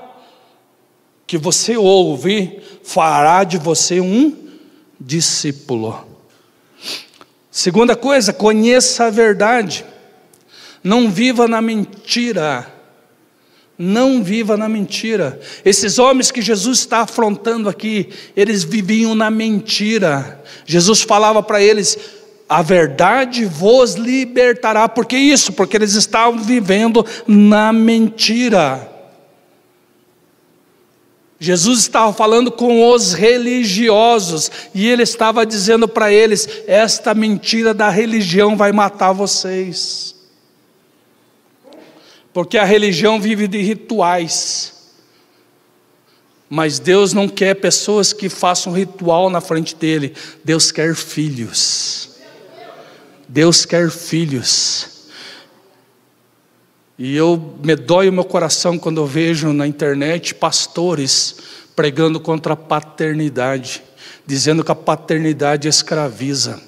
que você ouve fará de você um discípulo. Segunda coisa, conheça a verdade. Não viva na mentira. Não viva na mentira. Esses homens que Jesus está afrontando aqui, eles viviam na mentira. Jesus falava para eles: a verdade vos libertará. Por que isso? Porque eles estavam vivendo na mentira. Jesus estava falando com os religiosos e ele estava dizendo para eles: esta mentira da religião vai matar vocês. Porque a religião vive de rituais. Mas Deus não quer pessoas que façam ritual na frente dele. Deus quer filhos. Deus quer filhos. E me dói o meu coração quando eu vejo na internet pastores pregando contra a paternidade, dizendo que a paternidade escraviza.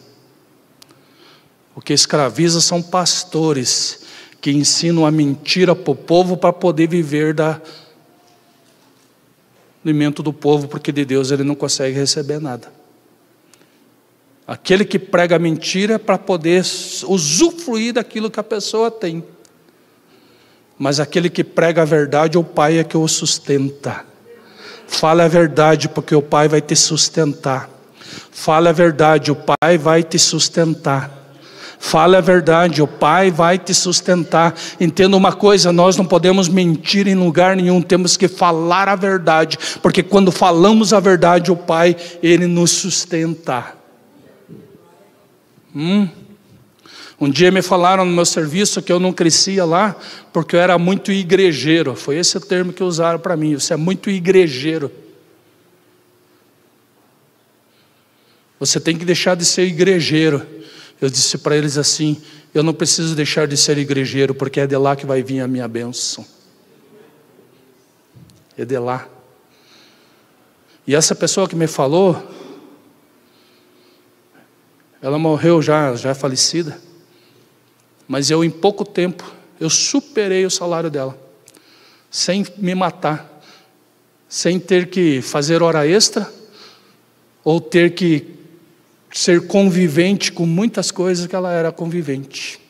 O que escraviza são pastores que ensinam a mentira para o povo para poder viver do alimento do povo, porque de Deus ele não consegue receber nada. Aquele que prega a mentira é para poder usufruir daquilo que a pessoa tem. Mas aquele que prega a verdade, o Pai é que o sustenta. Fala a verdade, porque o Pai vai te sustentar. Fala a verdade, o Pai vai te sustentar. Fala a verdade, o Pai vai te sustentar. Entenda uma coisa, nós não podemos mentir em lugar nenhum, temos que falar a verdade, porque quando falamos a verdade, o Pai, Ele nos sustenta. Um dia me falaram no meu serviço que eu não crescia lá, porque eu era muito igrejeiro. Foi esse o termo que usaram para mim: você é muito igrejeiro. Você tem que deixar de ser igrejeiro. Eu disse para eles assim: eu não preciso deixar de ser igrejeiro, porque é de lá que vai vir a minha bênção. É de lá. E essa pessoa que me falou, ela morreu já é falecida, mas eu em pouco tempo, eu superei o salário dela, sem me matar, sem ter que fazer hora extra, ou ter que ser convivente com muitas coisas que ela era convivente.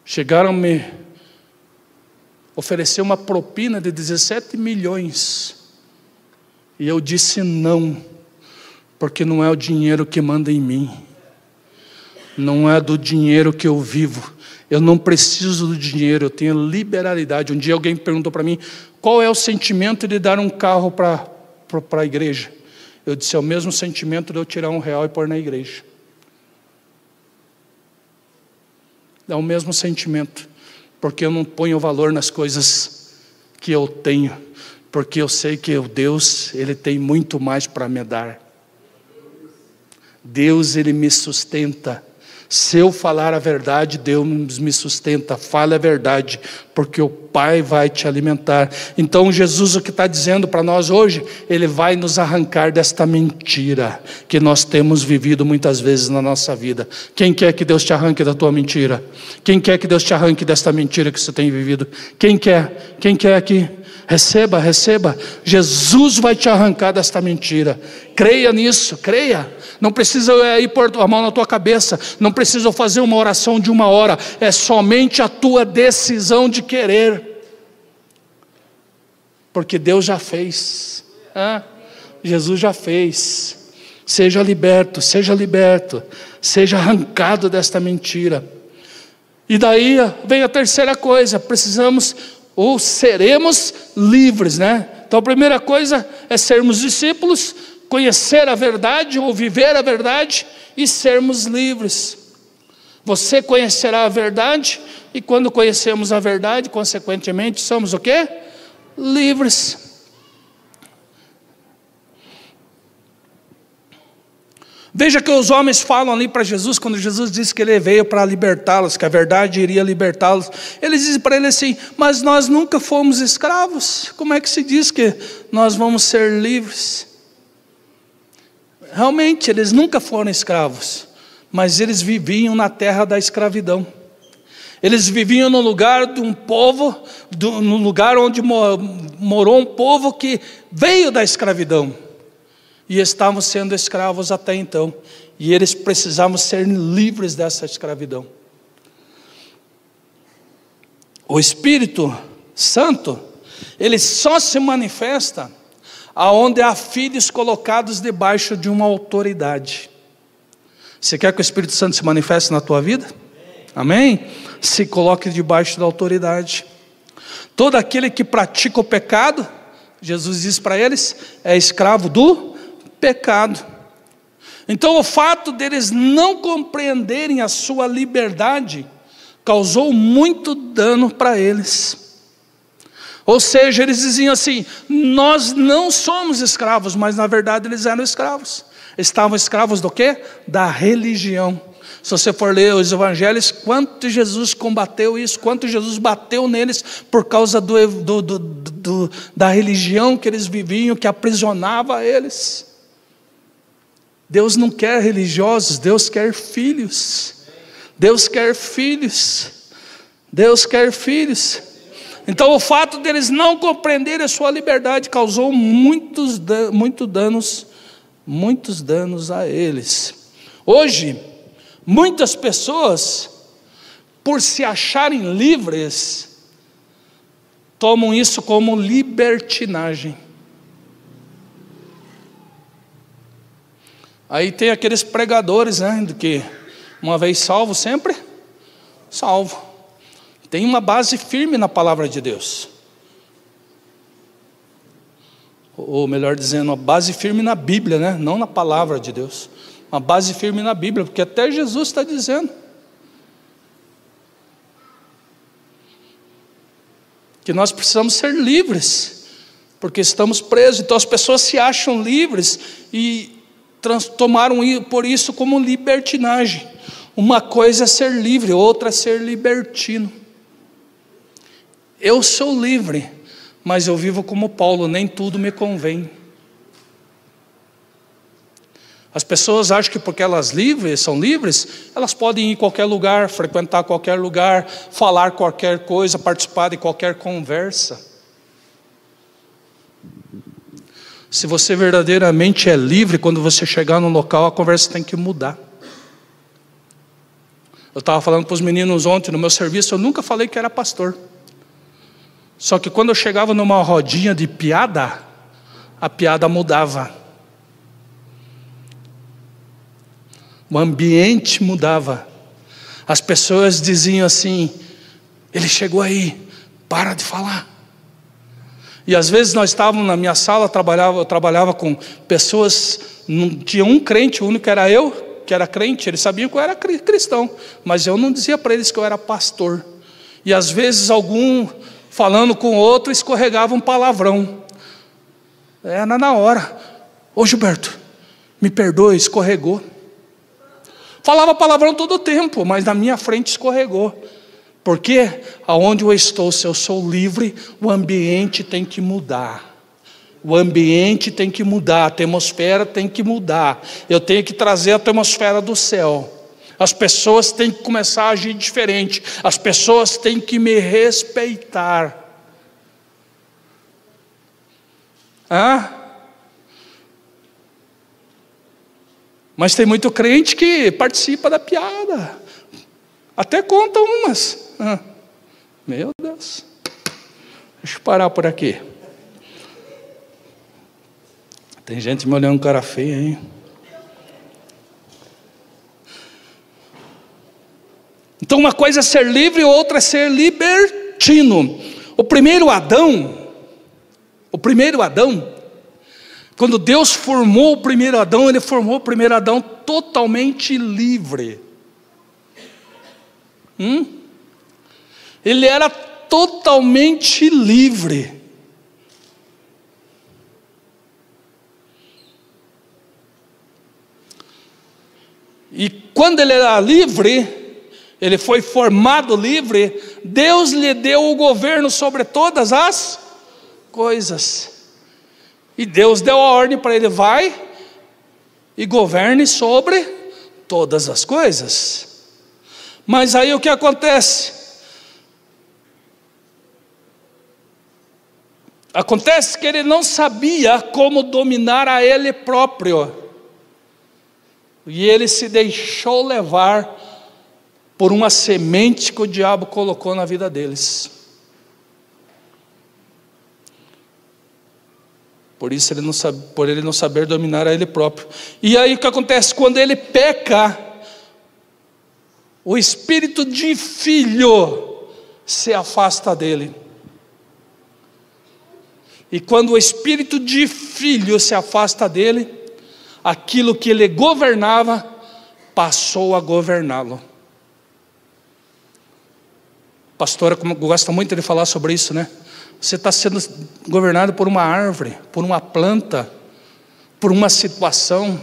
Chegaram a me oferecer uma propina de 17 milhões, e eu disse não, porque não é o dinheiro que manda em mim, não é do dinheiro que eu vivo, eu não preciso do dinheiro, eu tenho liberalidade. Um dia alguém perguntou para mim, qual é o sentimento de dar um carro para a igreja? Eu disse, é o mesmo sentimento de eu tirar R$1 e pôr na igreja. É o mesmo sentimento, porque eu não ponho valor nas coisas que eu tenho, porque eu sei que o Deus, Ele tem muito mais para me dar. Deus, Ele me sustenta. Se eu falar a verdade, Deus me sustenta. Fale a verdade, porque o Pai vai te alimentar. Então Jesus, o que está dizendo para nós hoje, Ele vai nos arrancar desta mentira que nós temos vivido muitas vezes na nossa vida. Quem quer que Deus te arranque da tua mentira? Quem quer que Deus te arranque desta mentira que você tem vivido? Quem quer? Quem quer aqui? Receba, receba. Jesus vai te arrancar desta mentira. Creia nisso, creia. Não precisa ir pôr a mão na tua cabeça, não precisa fazer uma oração de 1 hora, é somente a tua decisão de querer, porque Deus já fez, Jesus já fez. Seja liberto, seja arrancado desta mentira. E daí vem a terceira coisa, precisamos ou seremos livres, né? Então a primeira coisa é sermos discípulos, conhecer a verdade ou viver a verdade e sermos livres. Você conhecerá a verdade, e quando conhecemos a verdade, consequentemente, somos o quê? Livres. Veja que os homens falam ali para Jesus, quando Jesus disse que Ele veio para libertá-los, que a verdade iria libertá-los. Eles dizem para Ele assim, mas nós nunca fomos escravos, como é que se diz que nós vamos ser livres? Realmente, eles nunca foram escravos, mas eles viviam na terra da escravidão. Eles viviam no lugar de um povo, no lugar onde morou um povo que veio da escravidão. E estavam sendo escravos até então. E eles precisavam ser livres dessa escravidão. O Espírito Santo, ele só se manifesta aonde há filhos colocados debaixo de uma autoridade. Você quer que o Espírito Santo se manifeste na tua vida? Amém? Se coloque debaixo da autoridade. Todo aquele que pratica o pecado, Jesus diz para eles, é escravo do pecado. Então o fato deles não compreenderem a sua liberdade causou muito dano para eles. Ou seja, eles diziam assim, nós não somos escravos, mas na verdade eles eram escravos. Estavam escravos do quê? Da religião. Se você for ler os evangelhos, quanto Jesus combateu isso, quanto Jesus bateu neles por causa da religião que eles viviam, que aprisionava eles. Deus não quer religiosos, Deus quer filhos. Deus quer filhos. Deus quer filhos. Então o fato deles não compreenderem a sua liberdade causou muitos danos a eles. Hoje, muitas pessoas, por se acharem livres, tomam isso como libertinagem. Aí tem aqueles pregadores, né, de que uma vez salvo, sempre salvo. Tem uma base firme na palavra de Deus. Ou melhor dizendo, uma base firme na Bíblia, né? Não na palavra de Deus. Uma base firme na Bíblia, porque até Jesus está dizendo que nós precisamos ser livres, porque estamos presos. Então as pessoas se acham livres e tomaram por isso como libertinagem. Uma coisa é ser livre, outra é ser libertino. Eu sou livre, mas eu vivo como Paulo, nem tudo me convém. As pessoas acham que porque elas são livres, elas podem ir em qualquer lugar, frequentar qualquer lugar, falar qualquer coisa, participar de qualquer conversa. Se você verdadeiramente é livre, quando você chegar no local, a conversa tem que mudar. Eu estava falando para os meninos ontem, no meu serviço, eu nunca falei que era pastor. Só que quando eu chegava numa rodinha de piada, a piada mudava. O ambiente mudava. As pessoas diziam assim: ele chegou aí, para de falar. E às vezes nós estávamos na minha sala, eu trabalhava com pessoas, não tinha um crente, o único era eu, que era crente. Eles sabiam que eu era cristão, mas eu não dizia para eles que eu era pastor. E às vezes algum, falando com outro, escorregava um palavrão. Era na hora: ô Gilberto, me perdoe, escorregou. Falava palavrão todo o tempo, mas na minha frente escorregou. Porque aonde eu estou, se eu sou livre, o ambiente tem que mudar. O ambiente tem que mudar, a atmosfera tem que mudar. Eu tenho que trazer a atmosfera do céu. As pessoas têm que começar a agir diferente. As pessoas têm que me respeitar. Mas tem muito crente que participa da piada, até conta umas. Meu Deus. Deixa eu parar por aqui. Tem gente me olhando com cara feia, hein? Então uma coisa é ser livre, outra é ser libertino. O primeiro Adão, quando Deus formou o primeiro Adão, Ele formou o primeiro Adão totalmente livre. Ele era totalmente livre. E quando ele era livre, ele foi formado livre, Deus lhe deu o governo sobre todas as coisas. E Deus deu a ordem para ele: vai e governe sobre todas as coisas. Mas aí o que acontece? Acontece que ele não sabia como dominar a ele próprio. E ele se deixou levar por uma semente que o diabo colocou na vida deles. Por isso por ele não saber dominar a ele próprio. E aí o que acontece? Quando ele peca, o espírito de filho se afasta dele. E quando o espírito de filho se afasta dele, aquilo que ele governava passou a governá-lo. A pastora gosta muito de falar sobre isso, né? Você está sendo governado por uma árvore, por uma planta, por uma situação.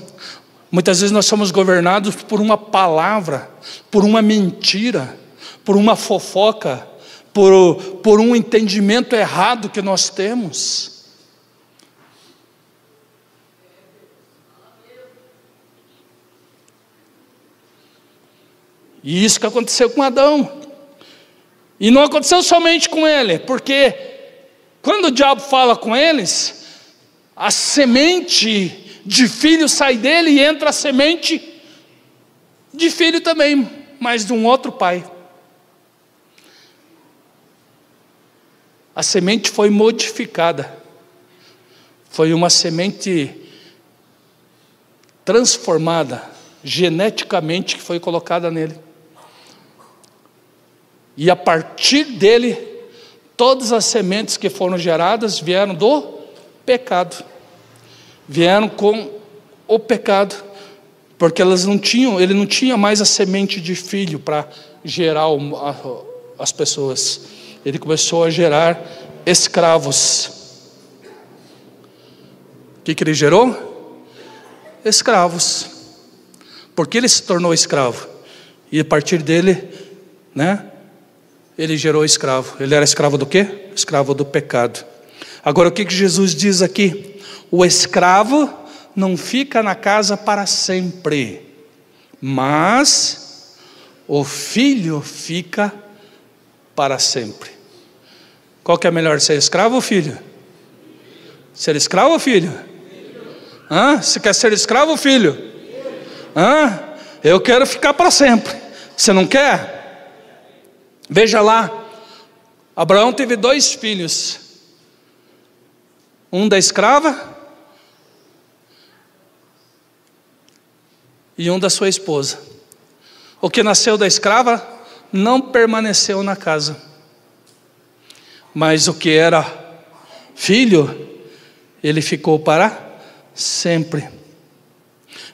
Muitas vezes nós somos governados por uma palavra, por uma mentira, por uma fofoca, por um entendimento errado que nós temos. E isso que aconteceu com Adão. E não aconteceu somente com ele, porque quando o diabo fala com eles, a semente de filho sai dele e entra a semente de filho também, mas de um outro pai. A semente foi modificada. Foi uma semente transformada, geneticamente, que foi colocada nele. E a partir dele, todas as sementes que foram geradas vieram do pecado. Vieram com o pecado, porque ele não tinha mais a semente de filho para gerar as pessoas. Ele começou a gerar escravos. O que ele gerou? escravos. Porque ele se tornou escravo. E a partir dele, ele gerou escravo. Ele era escravo do quê? Escravo do pecado. Agora o que Jesus diz aqui? O escravo não fica na casa para sempre, mas o filho fica para sempre. Qual que é melhor, ser escravo ou filho? Ser escravo ou filho? Você quer ser escravo ou filho? Eu quero ficar para sempre. Você não quer? Veja lá, Abraão teve 2 filhos, um da escrava e um da sua esposa. O que nasceu da escrava não permaneceu na casa, mas o que era filho, ele ficou para sempre.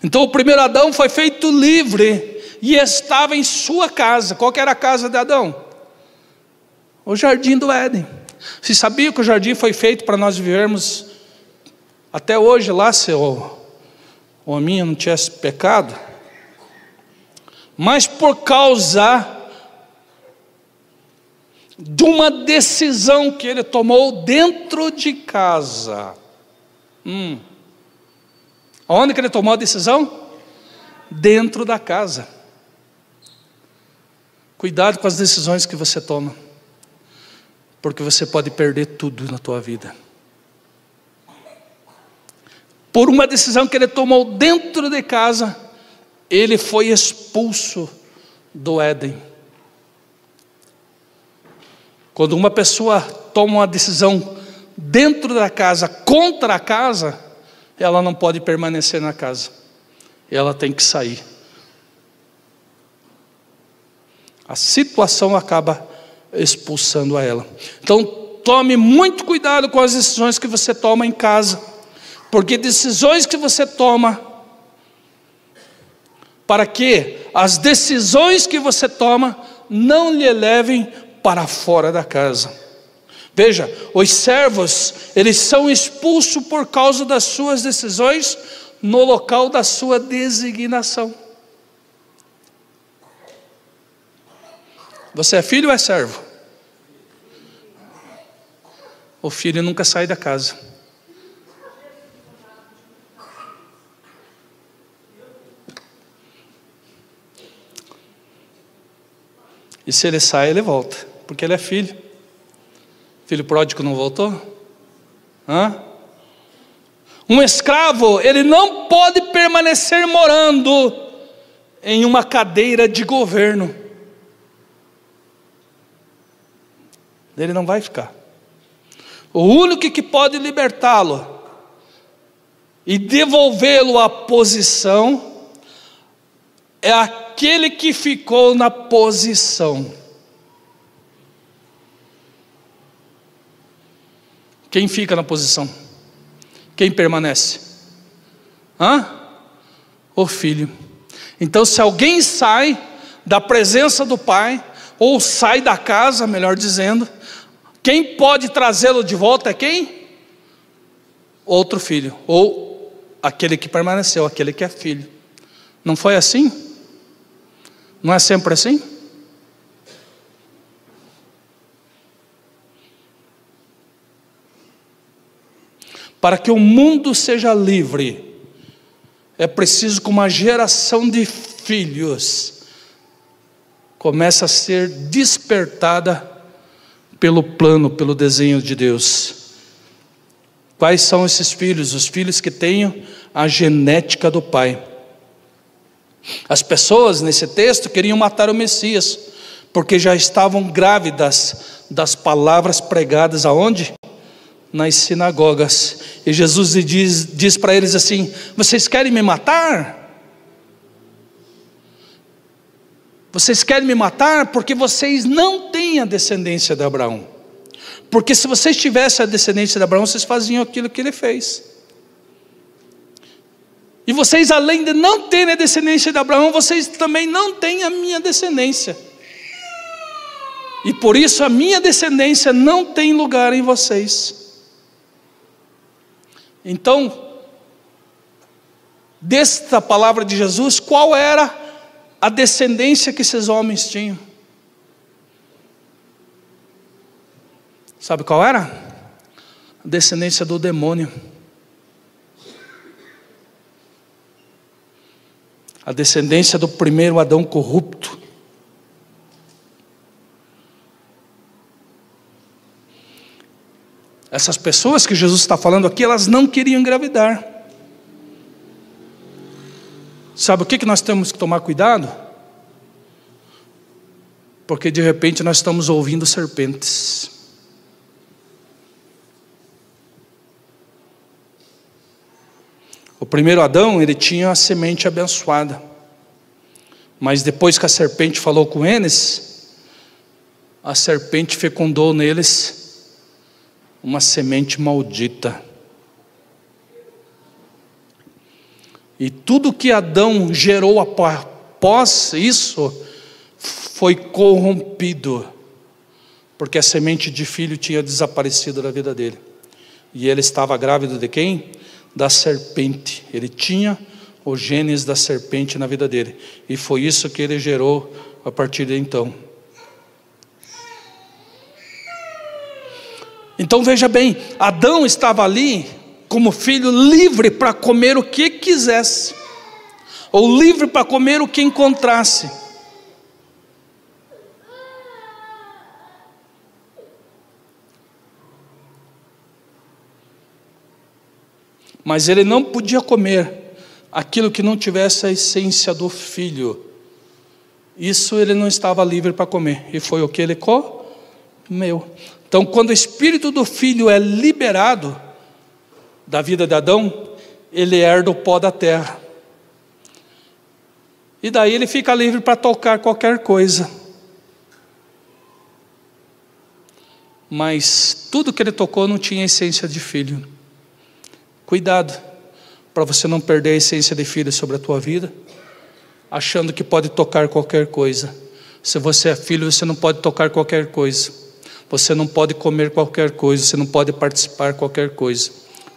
Então o primeiro Adão foi feito livre e estava em sua casa. Qual que era a casa de Adão? O jardim do Éden. Você sabia que o jardim foi feito para nós vivermos até hoje lá, se o homem não tivesse pecado? Mas por causa de uma decisão que ele tomou dentro de casa. Onde que ele tomou a decisão? Dentro da casa. Cuidado com as decisões que você toma, porque você pode perder tudo na tua vida. Por uma decisão que ele tomou dentro de casa, ele foi expulso do Éden. Quando uma pessoa toma uma decisão dentro da casa, contra a casa, ela não pode permanecer na casa, ela tem que sair. A situação acaba expulsando a ela. Então tome muito cuidado com as decisões que você toma em casa, porque decisões que você toma, para que as decisões que você toma não lhe levem para fora da casa. Veja, os servos, eles são expulsos por causa das suas decisões no local da sua designação. Você é filho ou é servo? O filho nunca sai da casa. E se ele sai, ele volta, porque ele é filho. Filho pródigo não voltou? Um escravo, ele não pode permanecer morando em uma cadeira de governo. Ele não vai ficar. O único que pode libertá-lo e devolvê-lo à posição é aquele que ficou na posição. Quem fica na posição? Quem permanece? O filho. Então, se alguém sai da presença do pai, ou sai da casa, melhor dizendo, quem pode trazê-lo de volta é quem? Outro filho, ou aquele que permaneceu, aquele que é filho. Não foi assim? Não é sempre assim? Para que o mundo seja livre, é preciso que uma geração de filhos comece a ser despertada pelo plano, pelo desenho de Deus. Quais são esses filhos? Os filhos que têm a genética do pai. As pessoas nesse texto queriam matar o Messias, porque já estavam grávidas das palavras pregadas aonde? Nas sinagogas. E Jesus diz para eles assim: vocês querem me matar? Vocês querem me matar porque vocês não têm a descendência de Abraão. Porque se vocês tivessem a descendência de Abraão, vocês faziam aquilo que ele fez. E vocês, além de não terem a descendência de Abraão, vocês também não têm a minha descendência. E por isso a minha descendência não tem lugar em vocês. Então, desta palavra de Jesus, qual era a descendência que esses homens tinham? Sabe qual era? A descendência do demônio. A descendência do primeiro Adão corrupto. Essas pessoas que Jesus está falando aqui, elas não queriam engravidar. Sabe o que nós temos que tomar cuidado? Porque de repente nós estamos ouvindo serpentes. O primeiro Adão, ele tinha a semente abençoada. Mas depois que a serpente falou com eles, a serpente fecundou neles uma semente maldita. E tudo que Adão gerou após isso foi corrompido, porque a semente de filho tinha desaparecido da vida dele. E ele estava grávido de quem? Da serpente. Ele tinha o genes da serpente na vida dele. E foi isso que ele gerou a partir de então. Então veja bem, Adão estava ali como filho livre para comer o que quisesse, ou livre para comer o que encontrasse. Mas ele não podia comer aquilo que não tivesse a essência do filho. Isso ele não estava livre para comer, e foi o que ele comeu. Então, quando o espírito do filho é liberado da vida de Adão, ele herda o pó da terra. E daí ele fica livre para tocar qualquer coisa. Mas tudo que ele tocou não tinha essência de filho. Cuidado, para você não perder a essência de filho sobre a tua vida, achando que pode tocar qualquer coisa. Se você é filho, você não pode tocar qualquer coisa. Você não pode comer qualquer coisa, você não pode participar de qualquer coisa.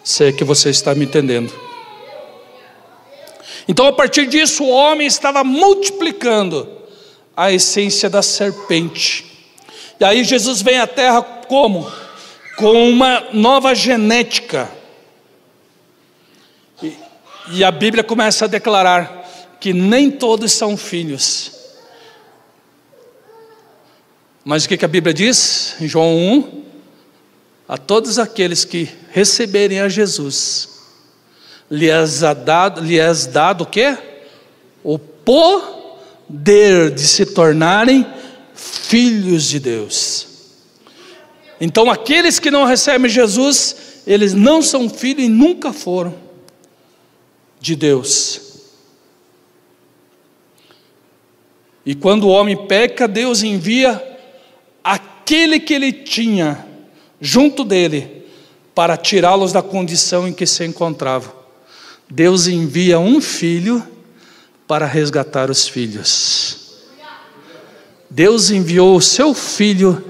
Se é que você está me entendendo. Então, a partir disso, o homem estava multiplicando a essência da serpente. E aí Jesus vem à terra como? Com uma nova genética. E a Bíblia começa a declarar que nem todos são filhos. Mas o que a Bíblia diz? Em João 1, a todos aqueles que receberem a Jesus, lhes é dado o quê? O poder de se tornarem filhos de Deus. Então aqueles que não recebem Jesus, eles não são filhos e nunca foram de Deus. E quando o homem peca, Deus envia aquele que ele tinha junto dele para tirá-los da condição em que se encontravam. Deus envia um filho para resgatar os filhos. Deus enviou o seu filho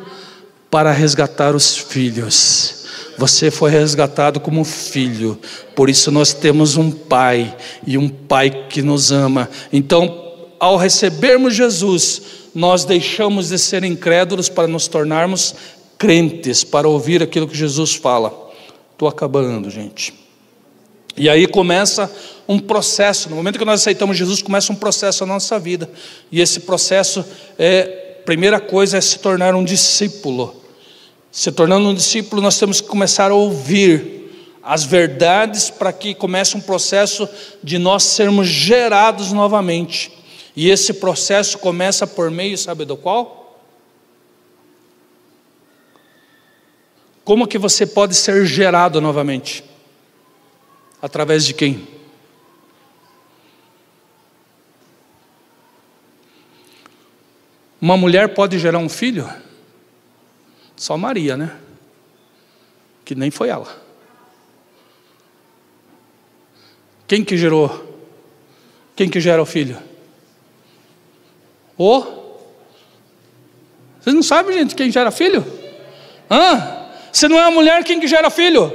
para resgatar os filhos. Você foi resgatado como filho. Por isso nós temos um pai, e um pai que nos ama. Então, ao recebermos Jesus, nós deixamos de ser incrédulos para nos tornarmos crentes, para ouvir aquilo que Jesus fala. Estou acabando, gente. E aí começa um processo. No momento que nós aceitamos Jesus, começa um processo na nossa vida. E esse processo primeira coisa é se tornar um discípulo. Se tornando um discípulo, nós temos que começar a ouvir as verdades para que comece um processo de nós sermos gerados novamente. E esse processo começa por meio, sabe do qual? Como que você pode ser gerado novamente? Através de quem? Uma mulher pode gerar um filho? Só Maria, né? Que nem foi ela. Quem que gerou? Quem que gera o filho? Vocês não sabem, gente, quem gera filho? Se não é a mulher, quem que gera filho?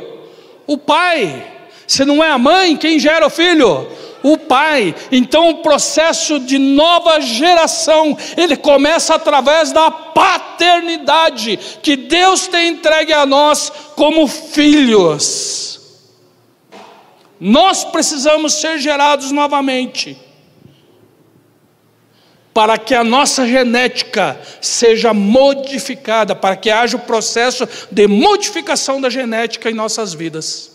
O pai. Se não é a mãe, quem gera o filho? O pai. Então o processo de nova geração, ele começa através da paternidade que Deus tem entregue a nós como filhos. Nós precisamos ser gerados novamente, para que a nossa genética seja modificada, para que haja o processo de modificação da genética em nossas vidas.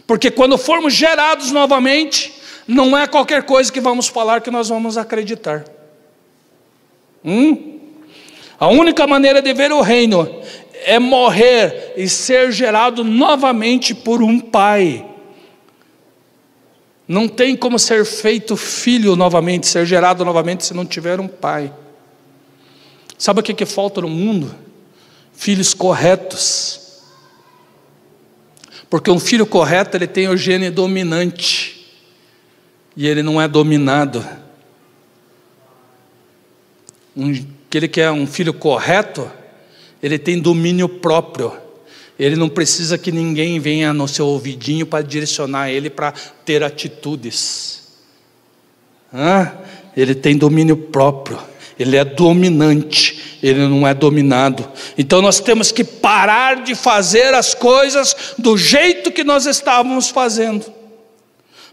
Porque quando formos gerados novamente, não é qualquer coisa que vamos falar que nós vamos acreditar. A única maneira de ver o reino é morrer e ser gerado novamente por um pai. Não tem como ser feito filho novamente, ser gerado novamente, se não tiver um pai. Sabe o que falta no mundo? Filhos corretos. Porque um filho correto, ele tem o gene dominante, e ele não é dominado. Aquele que é um filho correto, ele tem domínio próprio. Ele não precisa que ninguém venha no seu ouvidinho para direcionar ele para ter atitudes. Ele tem domínio próprio. Ele é dominante. Ele não é dominado. Então nós temos que parar de fazer as coisas do jeito que nós estávamos fazendo,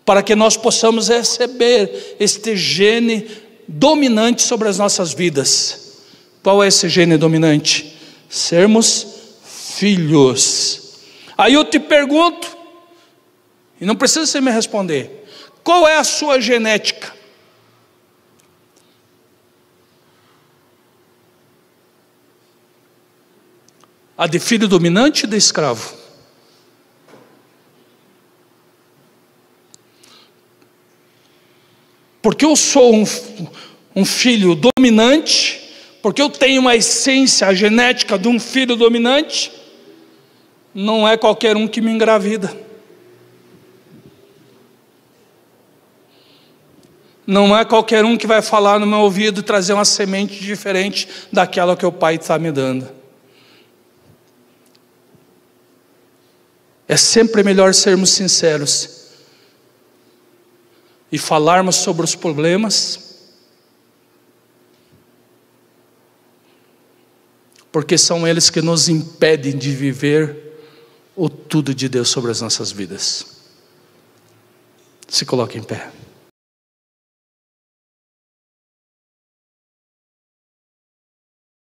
para que nós possamos receber este gene dominante sobre as nossas vidas. Qual é esse gene dominante? Sermos filhos. Aí eu te pergunto, e não precisa você me responder, qual é a sua genética? A de filho dominante ou de escravo? Porque eu sou um filho dominante, porque eu tenho uma essência, a genética de um filho dominante, não é qualquer um que me engravida. Não é qualquer um que vai falar no meu ouvido e trazer uma semente diferente daquela que o pai está me dando. É sempre melhor sermos sinceros e falarmos sobre os problemas, porque são eles que nos impedem de viver o tudo de Deus sobre as nossas vidas. Se coloque em pé.